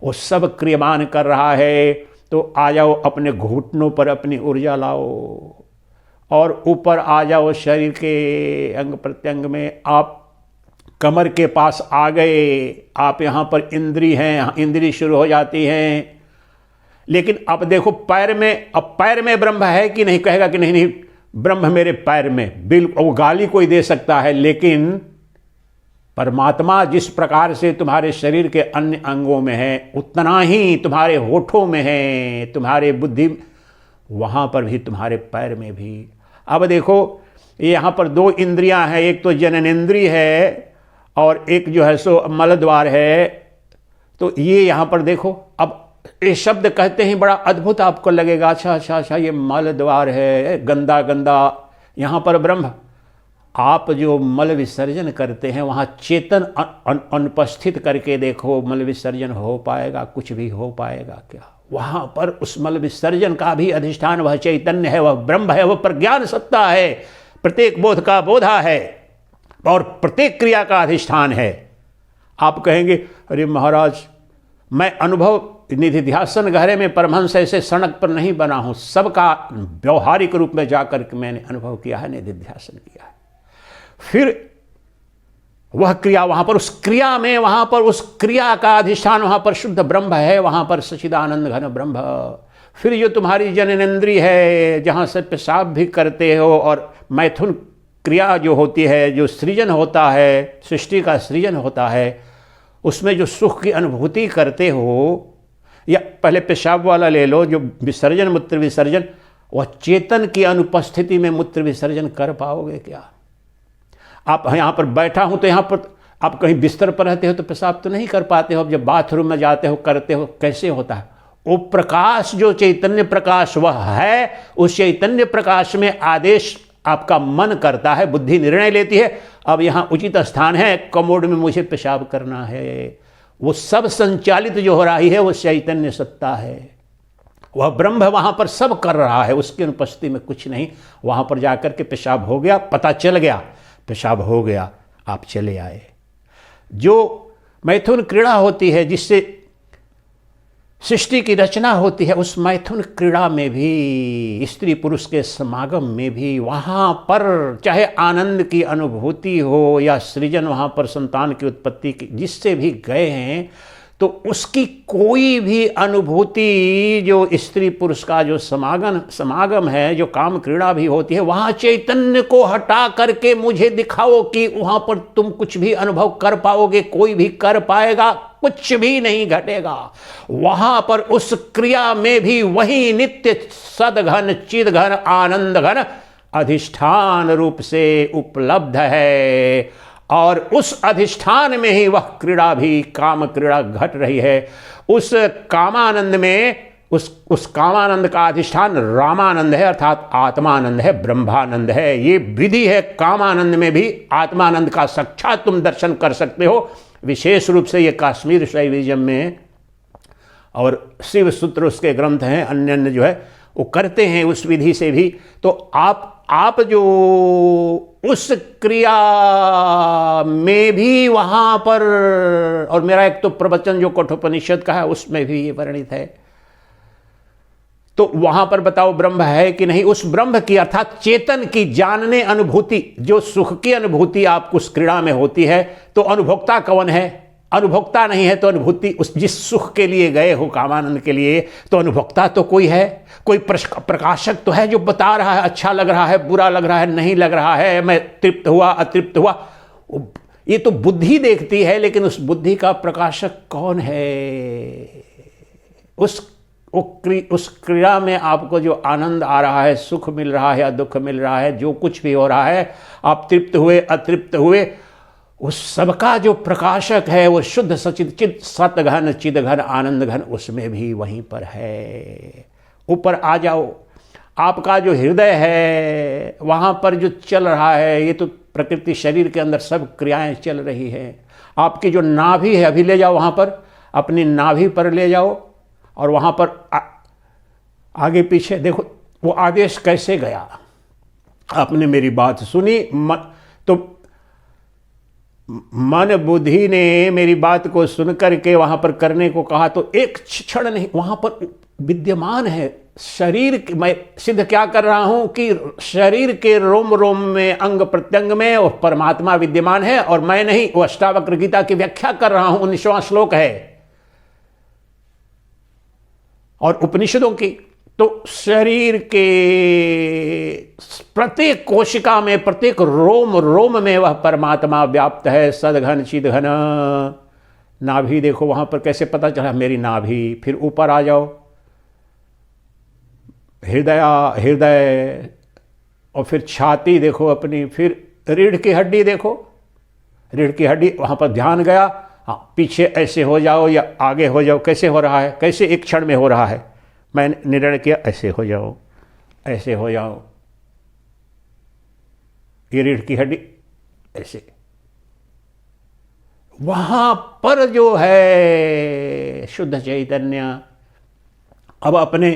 वो सब क्रियमान कर रहा है। तो आ जाओ, अपने घुटनों पर अपनी ऊर्जा लाओ और ऊपर आ जाओ शरीर के अंग प्रत्यंग में। आप कमर के पास आ गए, आप यहाँ पर इंद्री हैं, इंद्री शुरू हो जाती हैं। लेकिन अब देखो पैर में, अब पैर में ब्रह्म है कि नहीं? कहेगा कि नहीं नहीं ब्रह्म मेरे पैर में, बिल्कुल। वो गाली कोई दे सकता है, लेकिन परमात्मा जिस प्रकार से तुम्हारे शरीर के अन्य अंगों में है, उतना ही तुम्हारे होठों में है, तुम्हारे बुद्धि, वहाँ पर भी, तुम्हारे पैर में भी। अब देखो यहाँ पर दो इंद्रियां हैं, एक तो जननेंद्रिय है और एक जो है सो मलद्वार है। तो ये यहाँ पर देखो, अब ये शब्द कहते ही बड़ा अद्भुत आपको लगेगा, अच्छा अच्छा अच्छा ये मलद्वार है, गंदा गंदा। यहाँ पर ब्रह्म, आप जो मल विसर्जन करते हैं वहाँ चेतन अनुपस्थित करके देखो, मल विसर्जन हो पाएगा? कुछ भी हो पाएगा क्या? वहाँ पर उस मल विसर्जन का भी अधिष्ठान वह चैतन्य है, वह ब्रह्म है, वह प्रज्ञान सत्ता है, प्रत्येक बोध का बोधा है और प्रत्येक क्रिया का अधिष्ठान है। आप कहेंगे अरे महाराज मैं अनुभव निधिध्यासन गहरे में परमहंस ऐसे सड़क पर नहीं बना हूँ, सबका व्यवहारिक रूप में जाकर के मैंने अनुभव किया है, निधिध्यासन किया है। फिर वह क्रिया, वहां पर उस क्रिया में, वहां पर उस क्रिया का अधिष्ठान, वहां पर शुद्ध ब्रह्म है, वहां पर सच्चिदानंद घन ब्रह्म। फिर जो तुम्हारी जननेंद्रिय है, जहां से पेशाब भी करते हो, और मैथुन क्रिया जो होती है, जो सृजन होता है, सृष्टि का सृजन होता है, उसमें जो सुख की अनुभूति करते हो, या पहले पेशाब वाला ले लो, जो विसर्जन, मूत्र विसर्जन, वह चेतन की अनुपस्थिति में मूत्र विसर्जन कर पाओगे क्या? आप यहाँ पर बैठा हूँ तो यहाँ पर आप कहीं बिस्तर पर रहते हो तो पेशाब तो नहीं कर पाते हो, जब बाथरूम में जाते हो करते हो, कैसे होता है? वो प्रकाश जो चैतन्य प्रकाश वह है, उस चैतन्य प्रकाश में आदेश आपका मन करता है, बुद्धि निर्णय लेती है, अब यहाँ उचित स्थान है, कमोड में मुझे पेशाब करना है। वो सब संचालित जो हो रही है वो चैतन्य सत्ता है, वह ब्रह्म वहाँ पर सब कर रहा है, उसकी अनुपस्थिति में कुछ नहीं। वहाँ पर जाकर के पेशाब हो गया, पता चल गया पेशाब हो गया, आप चले आए। जो मैथुन क्रीड़ा होती है, जिससे सृष्टि की रचना होती है, उस मैथुन क्रीड़ा में भी, स्त्री पुरुष के समागम में भी, वहाँ पर चाहे आनंद की अनुभूति हो या सृजन, वहाँ पर संतान की उत्पत्ति की, जिससे भी गए हैं, तो उसकी कोई भी अनुभूति, जो स्त्री पुरुष का जो समागम है, जो काम क्रीड़ा भी होती है, वहाँ चैतन्य को हटा करके मुझे दिखाओ कि वहाँ पर तुम कुछ भी अनुभव कर पाओगे, कोई भी कर पाएगा? कुछ भी नहीं घटेगा। वहाँ पर उस क्रिया में भी वही नित्य सदघन चिदघन आनंद घन अधिष्ठान रूप से उपलब्ध है, और उस अधिष्ठान में ही वह क्रीड़ा भी, काम क्रीड़ा घट रही है। उस कामानंद में, उस कामानंद का अधिष्ठान रामानंद है, अर्थात आत्मानंद है, ब्रह्मानंद है। ये विधि है, कामानंद में भी आत्मानंद का साक्षात तुम दर्शन कर सकते हो। विशेष रूप से ये कश्मीर शैविज्म में, और शिव सूत्र उसके ग्रंथ हैं, अन्य अन्य जो है वो करते हैं उस विधि से भी। तो आप जो उस क्रिया में भी वहाँ पर, और मेरा एक तो प्रवचन जो कठोपनिषद का है उसमें भी ये वर्णित है, तो वहाँ पर बताओ ब्रह्म है कि नहीं? उस ब्रह्म की, अर्थात चेतन की जानने अनुभूति, जो सुख की अनुभूति आपको उस क्रीड़ा में होती है, तो अनुभोक्ता कौन है? अनुभोक्ता नहीं है तो अनुभूति, उस जिस सुख के लिए गए हो, कामानंद के लिए, तो अनुभोक्ता तो कोई है, कोई प्रकाशक तो है जो बता रहा है, अच्छा लग रहा है, बुरा लग रहा है, नहीं लग रहा है, मैं तृप्त हुआ, अतृप्त हुआ। ये तो बुद्धि देखती है, लेकिन उस बुद्धि का प्रकाशक कौन है? उस क्रिया में आपको जो आनंद आ रहा है, सुख मिल रहा है या दुख मिल रहा है, जो कुछ भी हो रहा है, आप तृप्त हुए, अतृप्त हुए, उस सबका जो प्रकाशक है वो शुद्ध सचित चित सतघन चिदघन आनंद घन, उसमें भी वहीं पर है। ऊपर आ जाओ, आपका जो हृदय है वहाँ पर जो चल रहा है, ये तो प्रकृति शरीर के अंदर सब क्रियाएं चल रही हैं। आपकी जो नाभि है, अभी ले जाओ वहाँ पर, अपनी नाभि पर ले जाओ, और वहाँ पर आगे पीछे देखो वो आदेश कैसे गया। आपने मेरी बात सुनी, तो मन बुद्धि ने मेरी बात को सुनकर के वहाँ पर करने को कहा, तो एक क्षण नहीं, वहाँ पर विद्यमान है मैं सिद्ध क्या कर रहा हूं कि शरीर के रोम रोम में, अंग प्रत्यंग में वो परमात्मा विद्यमान है और मैं नहीं। वो अष्टावक्र गीता की व्याख्या कर रहा हूं, 19वां श्लोक है, और उपनिषदों की। तो शरीर के प्रत्येक कोशिका में, प्रत्येक रोम रोम में वह परमात्मा व्याप्त है, सदघन चिदघन। नाभि देखो, वहां पर कैसे पता चला मेरी नाभि। फिर ऊपर आ जाओ, हृदय, और फिर छाती देखो अपनी, फिर रीढ़ की हड्डी देखो, रीढ़ की हड्डी, वहां पर ध्यान गया। हाँ, पीछे ऐसे हो जाओ या आगे हो जाओ, कैसे हो रहा है, कैसे एक क्षण में हो रहा है। मैंने निर्णय किया ऐसे हो जाओ, ऐसे हो जाओ, ये रीढ़ की हड्डी ऐसे। वहां पर जो है शुद्ध चैतन्य। अब अपने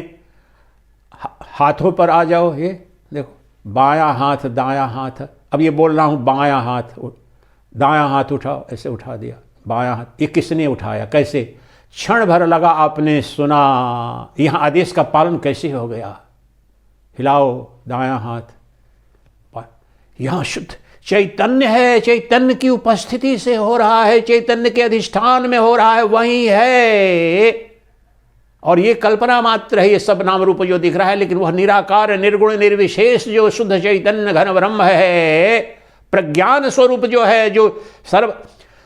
हाथों पर आ जाओ, ये देखो, बायां हाथ, दायां हाथ। अब ये बोल रहा हूं बायां हाथ, दायां हाथ उठाओ, ऐसे उठा दिया। बायां हाथ, ये किसने उठाया, कैसे? क्षण भर लगा, आपने सुना। यहां आदेश का पालन कैसे हो गया? हिलाओ दायां हाथ। यहां शुद्ध चैतन्य है, चैतन्य की उपस्थिति से हो रहा है, चैतन्य के अधिष्ठान में हो रहा है, वही है। और ये कल्पना मात्र है, ये सब नाम रूप जो दिख रहा है, लेकिन वह निराकार, निर्गुण, निर्विशेष जो शुद्ध चैतन्य घन ब्रह्म है, प्रज्ञान स्वरूप जो है, जो सर्व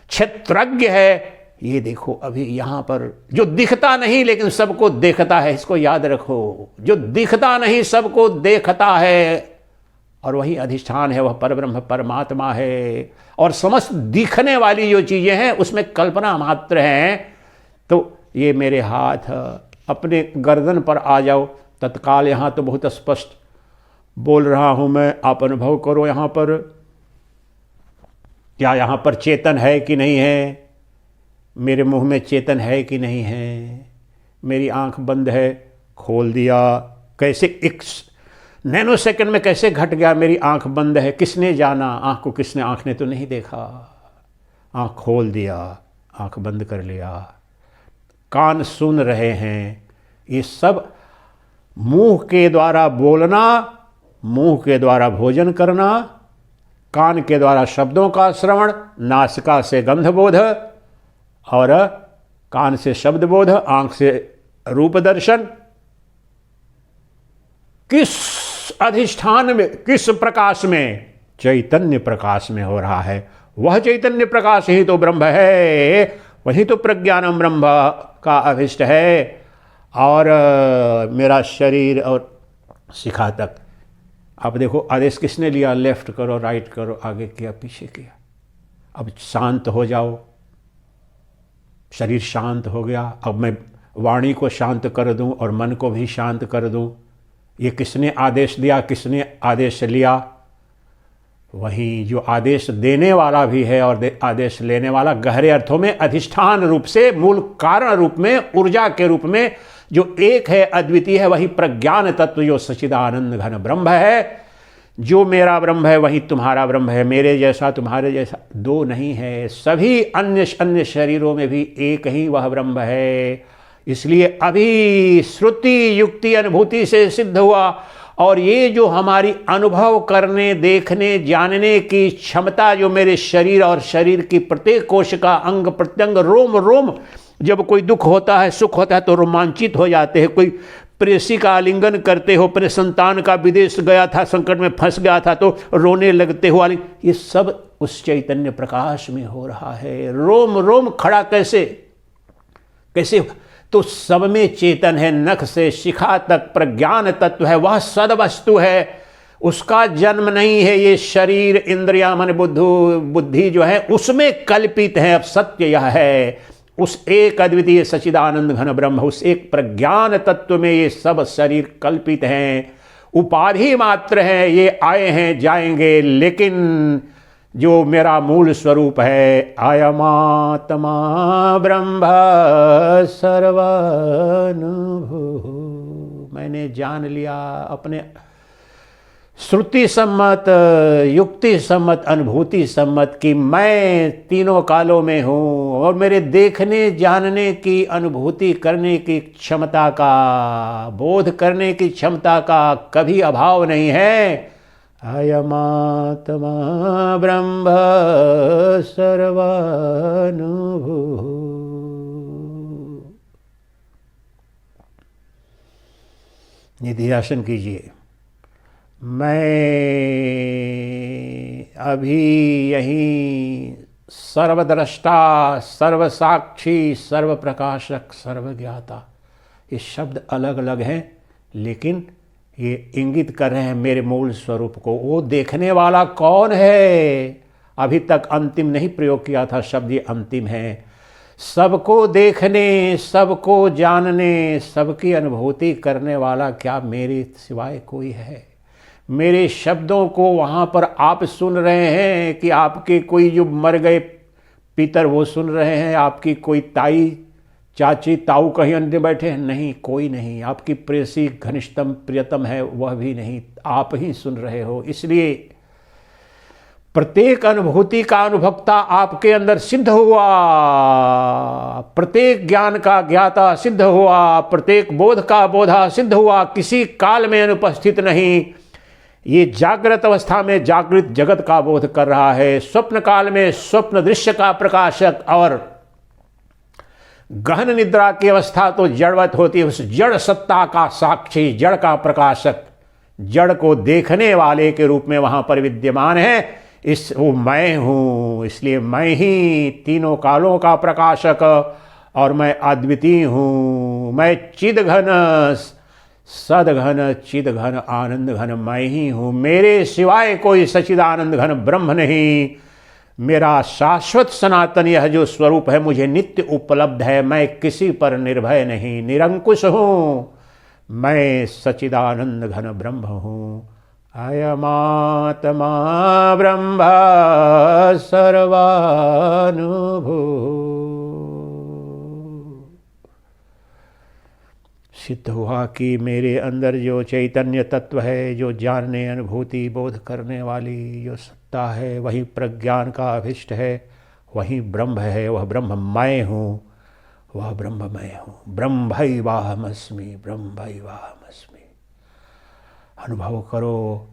क्षेत्रज्ञ है। ये देखो अभी यहां पर जो दिखता नहीं लेकिन सबको देखता है, इसको याद रखो। जो दिखता नहीं सबको देखता है, और वही अधिष्ठान है, वह परब्रह्म परमात्मा है। और समस्त दिखने वाली जो चीजें हैं उसमें कल्पना मात्र हैं। तो ये मेरे हाथ, अपने गर्दन पर आ जाओ तत्काल। यहाँ तो बहुत स्पष्ट बोल रहा हूँ मैं, आप अनुभव करो। यहाँ पर क्या, यहाँ पर चेतन है कि नहीं है? मेरे मुंह में चेतन है कि नहीं है? मेरी आंख बंद है, खोल दिया, कैसे एक नैनो सेकंड में कैसे घट गया? मेरी आंख बंद है, किसने जाना? आंख को किसने? आंख ने तो नहीं देखा। आंख खोल दिया, आंख बंद कर लिया, कान सुन रहे हैं। ये सब मुंह के द्वारा बोलना, मुंह के द्वारा भोजन करना, कान के द्वारा शब्दों का श्रवण, नासिका से गंधबोध, और कान से शब्द बोध, आंख से रूप दर्शन। किस अधिष्ठान में, किस प्रकाश में? चैतन्य प्रकाश में हो रहा है। वह चैतन्य प्रकाश ही तो ब्रह्म है, वही तो प्रज्ञानम ब्रह्म का अभिष्ट है। और मेरा शरीर और शिखा तक, अब देखो आदेश किसने लिया? लेफ्ट करो, राइट करो, आगे किया, पीछे किया। अब शांत हो जाओ, शरीर शांत हो गया। अब मैं वाणी को शांत कर दूं और मन को भी शांत कर दूं। ये किसने आदेश दिया, किसने आदेश लिया? वही जो आदेश देने वाला भी है और आदेश लेने वाला, गहरे अर्थों में अधिष्ठान रूप से, मूल कारण रूप में, ऊर्जा के रूप में जो एक है, अद्वितीय है, वही प्रज्ञान तत्व जो सच्चिदानंद घन ब्रह्म है। जो मेरा ब्रह्म है वही तुम्हारा ब्रह्म है, मेरे जैसा तुम्हारे जैसा दो नहीं है। सभी अन्य अन्य शरीरों में भी एक ही वह ब्रह्म है। इसलिए अभी श्रुति युक्ति अनुभूति से सिद्ध हुआ। और ये जो हमारी अनुभव करने, देखने, जानने की क्षमता जो मेरे शरीर और शरीर की प्रत्येक कोशिका, अंग प्रत्यंग, रोम रोम, जब कोई दुख होता है, सुख होता है तो रोमांचित हो जाते हैं। कोई प्रेसी का आलिंगन करते हो, अपने संतान का विदेश गया था, संकट में फंस गया था तो रोने लगते हो, ये सब उस चैतन्य प्रकाश में हो रहा है। रोम रोम खड़ा कैसे कैसे? तो सब में चेतन है, नख से शिखा तक प्रज्ञान तत्व है, वह सद वस्तु है। उसका जन्म नहीं है ये शरीर, इंद्रिया, मन, बुद्धि जो है उसमें कल्पित है। अब सत्य यह है, उस एक अद्वितीय सच्चिदानंद घन ब्रह्म, उस एक प्रज्ञान तत्व में ये सब शरीर कल्पित हैं, उपाधि मात्र हैं। ये आए हैं, जाएंगे, लेकिन जो मेरा मूल स्वरूप है, अयमात्मा ब्रह्म सर्वानुभू, मैंने जान लिया, अपने श्रुति सम्मत, युक्ति सम्मत, अनुभूति सम्मत कि मैं तीनों कालों में हूँ और मेरे देखने जानने की, अनुभूति करने की क्षमता का, बोध करने की क्षमता का कभी अभाव नहीं है। अयमात्मा ब्रह्म सर्वानुभू। निधिध्यासन कीजिए। मैं अभी यहीं सर्वद्रष्टा, सर्वसाक्षी, सर्वप्रकाशक, सर्वज्ञाता, ये शब्द अलग अलग हैं लेकिन ये इंगित कर रहे हैं मेरे मूल स्वरूप को। वो देखने वाला कौन है? अभी तक अंतिम नहीं प्रयोग किया था शब्द, ये अंतिम है। सबको देखने, सबको जानने, सबकी अनुभूति करने वाला क्या मेरे सिवाय कोई है? मेरे शब्दों को वहाँ पर आप सुन रहे हैं कि आपके कोई जो मर गए पितर वो सुन रहे हैं, आपकी कोई ताई, चाची, ताऊ कहीं अन्य बैठे हैं? नहीं, कोई नहीं। आपकी प्रेसी, घनिष्ठतम, प्रियतम है वह भी नहीं, आप ही सुन रहे हो। इसलिए प्रत्येक अनुभूति का अनुभक्ता आपके अंदर सिद्ध हुआ, प्रत्येक ज्ञान का ज्ञाता सिद्ध हुआ, प्रत्येक बोध का बोधा सिद्ध हुआ, किसी काल में अनुपस्थित नहीं। ये जागृत अवस्था में जागृत जगत का बोध कर रहा है, स्वप्न काल में स्वप्न दृश्य का प्रकाशक, और गहन निद्रा की अवस्था तो जड़वत होती है, उस जड़ सत्ता का साक्षी, जड़ का प्रकाशक, जड़ को देखने वाले के रूप में वहां पर विद्यमान है। वो मैं हूं, इसलिए मैं ही तीनों कालों का प्रकाशक और मैं अद्वितीय हूं। मैं चिदघन, सदघन, चिदघन, आनंद घन मैं ही हूं। मेरे सिवाय कोई सचिदानंद घन ब्रह्म नहीं। मेरा शाश्वत सनातन यह जो स्वरूप है मुझे नित्य उपलब्ध है। मैं किसी पर निर्भय नहीं, निरंकुश हूं। मैं सचिदानंद घन ब्रह्म हूं। अयमात्मा ब्रह्म सर्वानुभू। सिद्ध हुआ कि मेरे अंदर जो चैतन्य तत्व है, जो जानने, अनुभूति, बोध करने वाली जो सत्ता है, वही प्रज्ञान का अभिष्ट है, वही ब्रह्म है। वह ब्रह्म मैं हूँ, वह ब्रह्म मैं हूँ। ब्रह्मैवाहमस्मि, ब्रह्मैवाहमस्मि। अनुभव करो।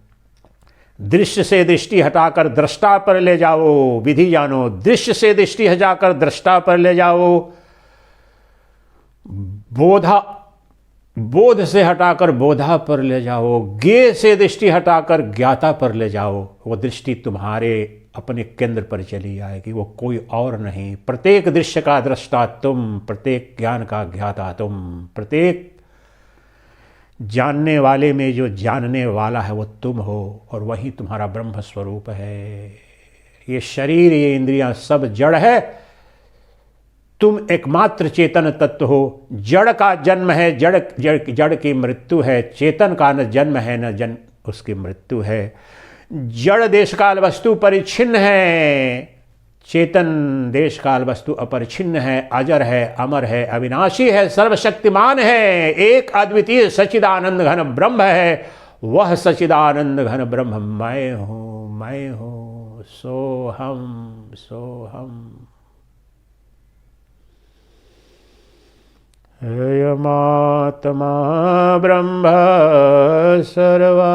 दृश्य से दृष्टि हटाकर दृष्टा पर ले जाओ, विधि जानो। दृश्य से दृष्टि हटाकर दृष्टा पर ले जाओ। बोध से हटाकर बोधा पर ले जाओ। ज्ञेय से दृष्टि हटाकर ज्ञाता पर ले जाओ। वो दृष्टि तुम्हारे अपने केंद्र पर चली आएगी, वो कोई और नहीं। प्रत्येक दृश्य का दृष्टा तुम, प्रत्येक ज्ञान का ज्ञाता तुम, प्रत्येक जानने वाले में जो जानने वाला है वो तुम हो, और वही तुम्हारा ब्रह्म स्वरूप है। ये शरीर, ये इंद्रियां सब जड़ है, तुम एकमात्र चेतन तत्व हो। जड़ का जन्म है, जड़ की मृत्यु है। चेतन का न जन्म है न जन्म उसकी मृत्यु है। जड़ देश काल वस्तु परिच्छिन्न है, चेतन देश काल वस्तु अपरिच्छिन्न है, अजर है, अमर है, अविनाशी है, सर्वशक्तिमान है, एक अद्वितीय सच्चिदानंद घन ब्रह्म है। वह सच्चिदानंद घन ब्रह्म मैं हूँ, मैं हूँ। सोहम, सोहम। अयमात्मा ब्रह्म सर्वानुभू।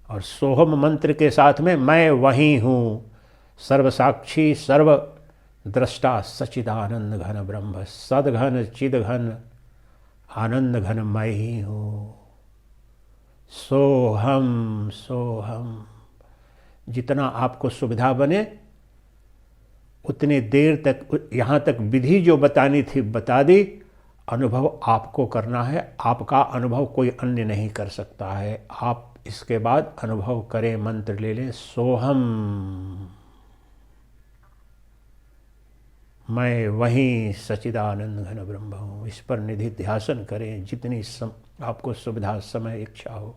और सोहम मंत्र के साथ में मैं वही हूँ, सर्वसाक्षी, सर्व दृष्टा, सच्चिदानंद घन ब्रह्म, सदघन, चिदघन, आनंद घन मैं ही हूँ। सोहम, सोहम। जितना आपको सुविधा बने उतने देर तक, यहाँ तक विधि जो बतानी थी बता दी। अनुभव आपको करना है, आपका अनुभव कोई अन्य नहीं कर सकता है। आप इसके बाद अनुभव करें, मंत्र ले लें। सोहम, मैं वहीं सच्चिदानंद घन ब्रह्म हूँ। इस पर निधि ध्यासन करें जितनी आपको सुविधा, समय, इच्छा हो।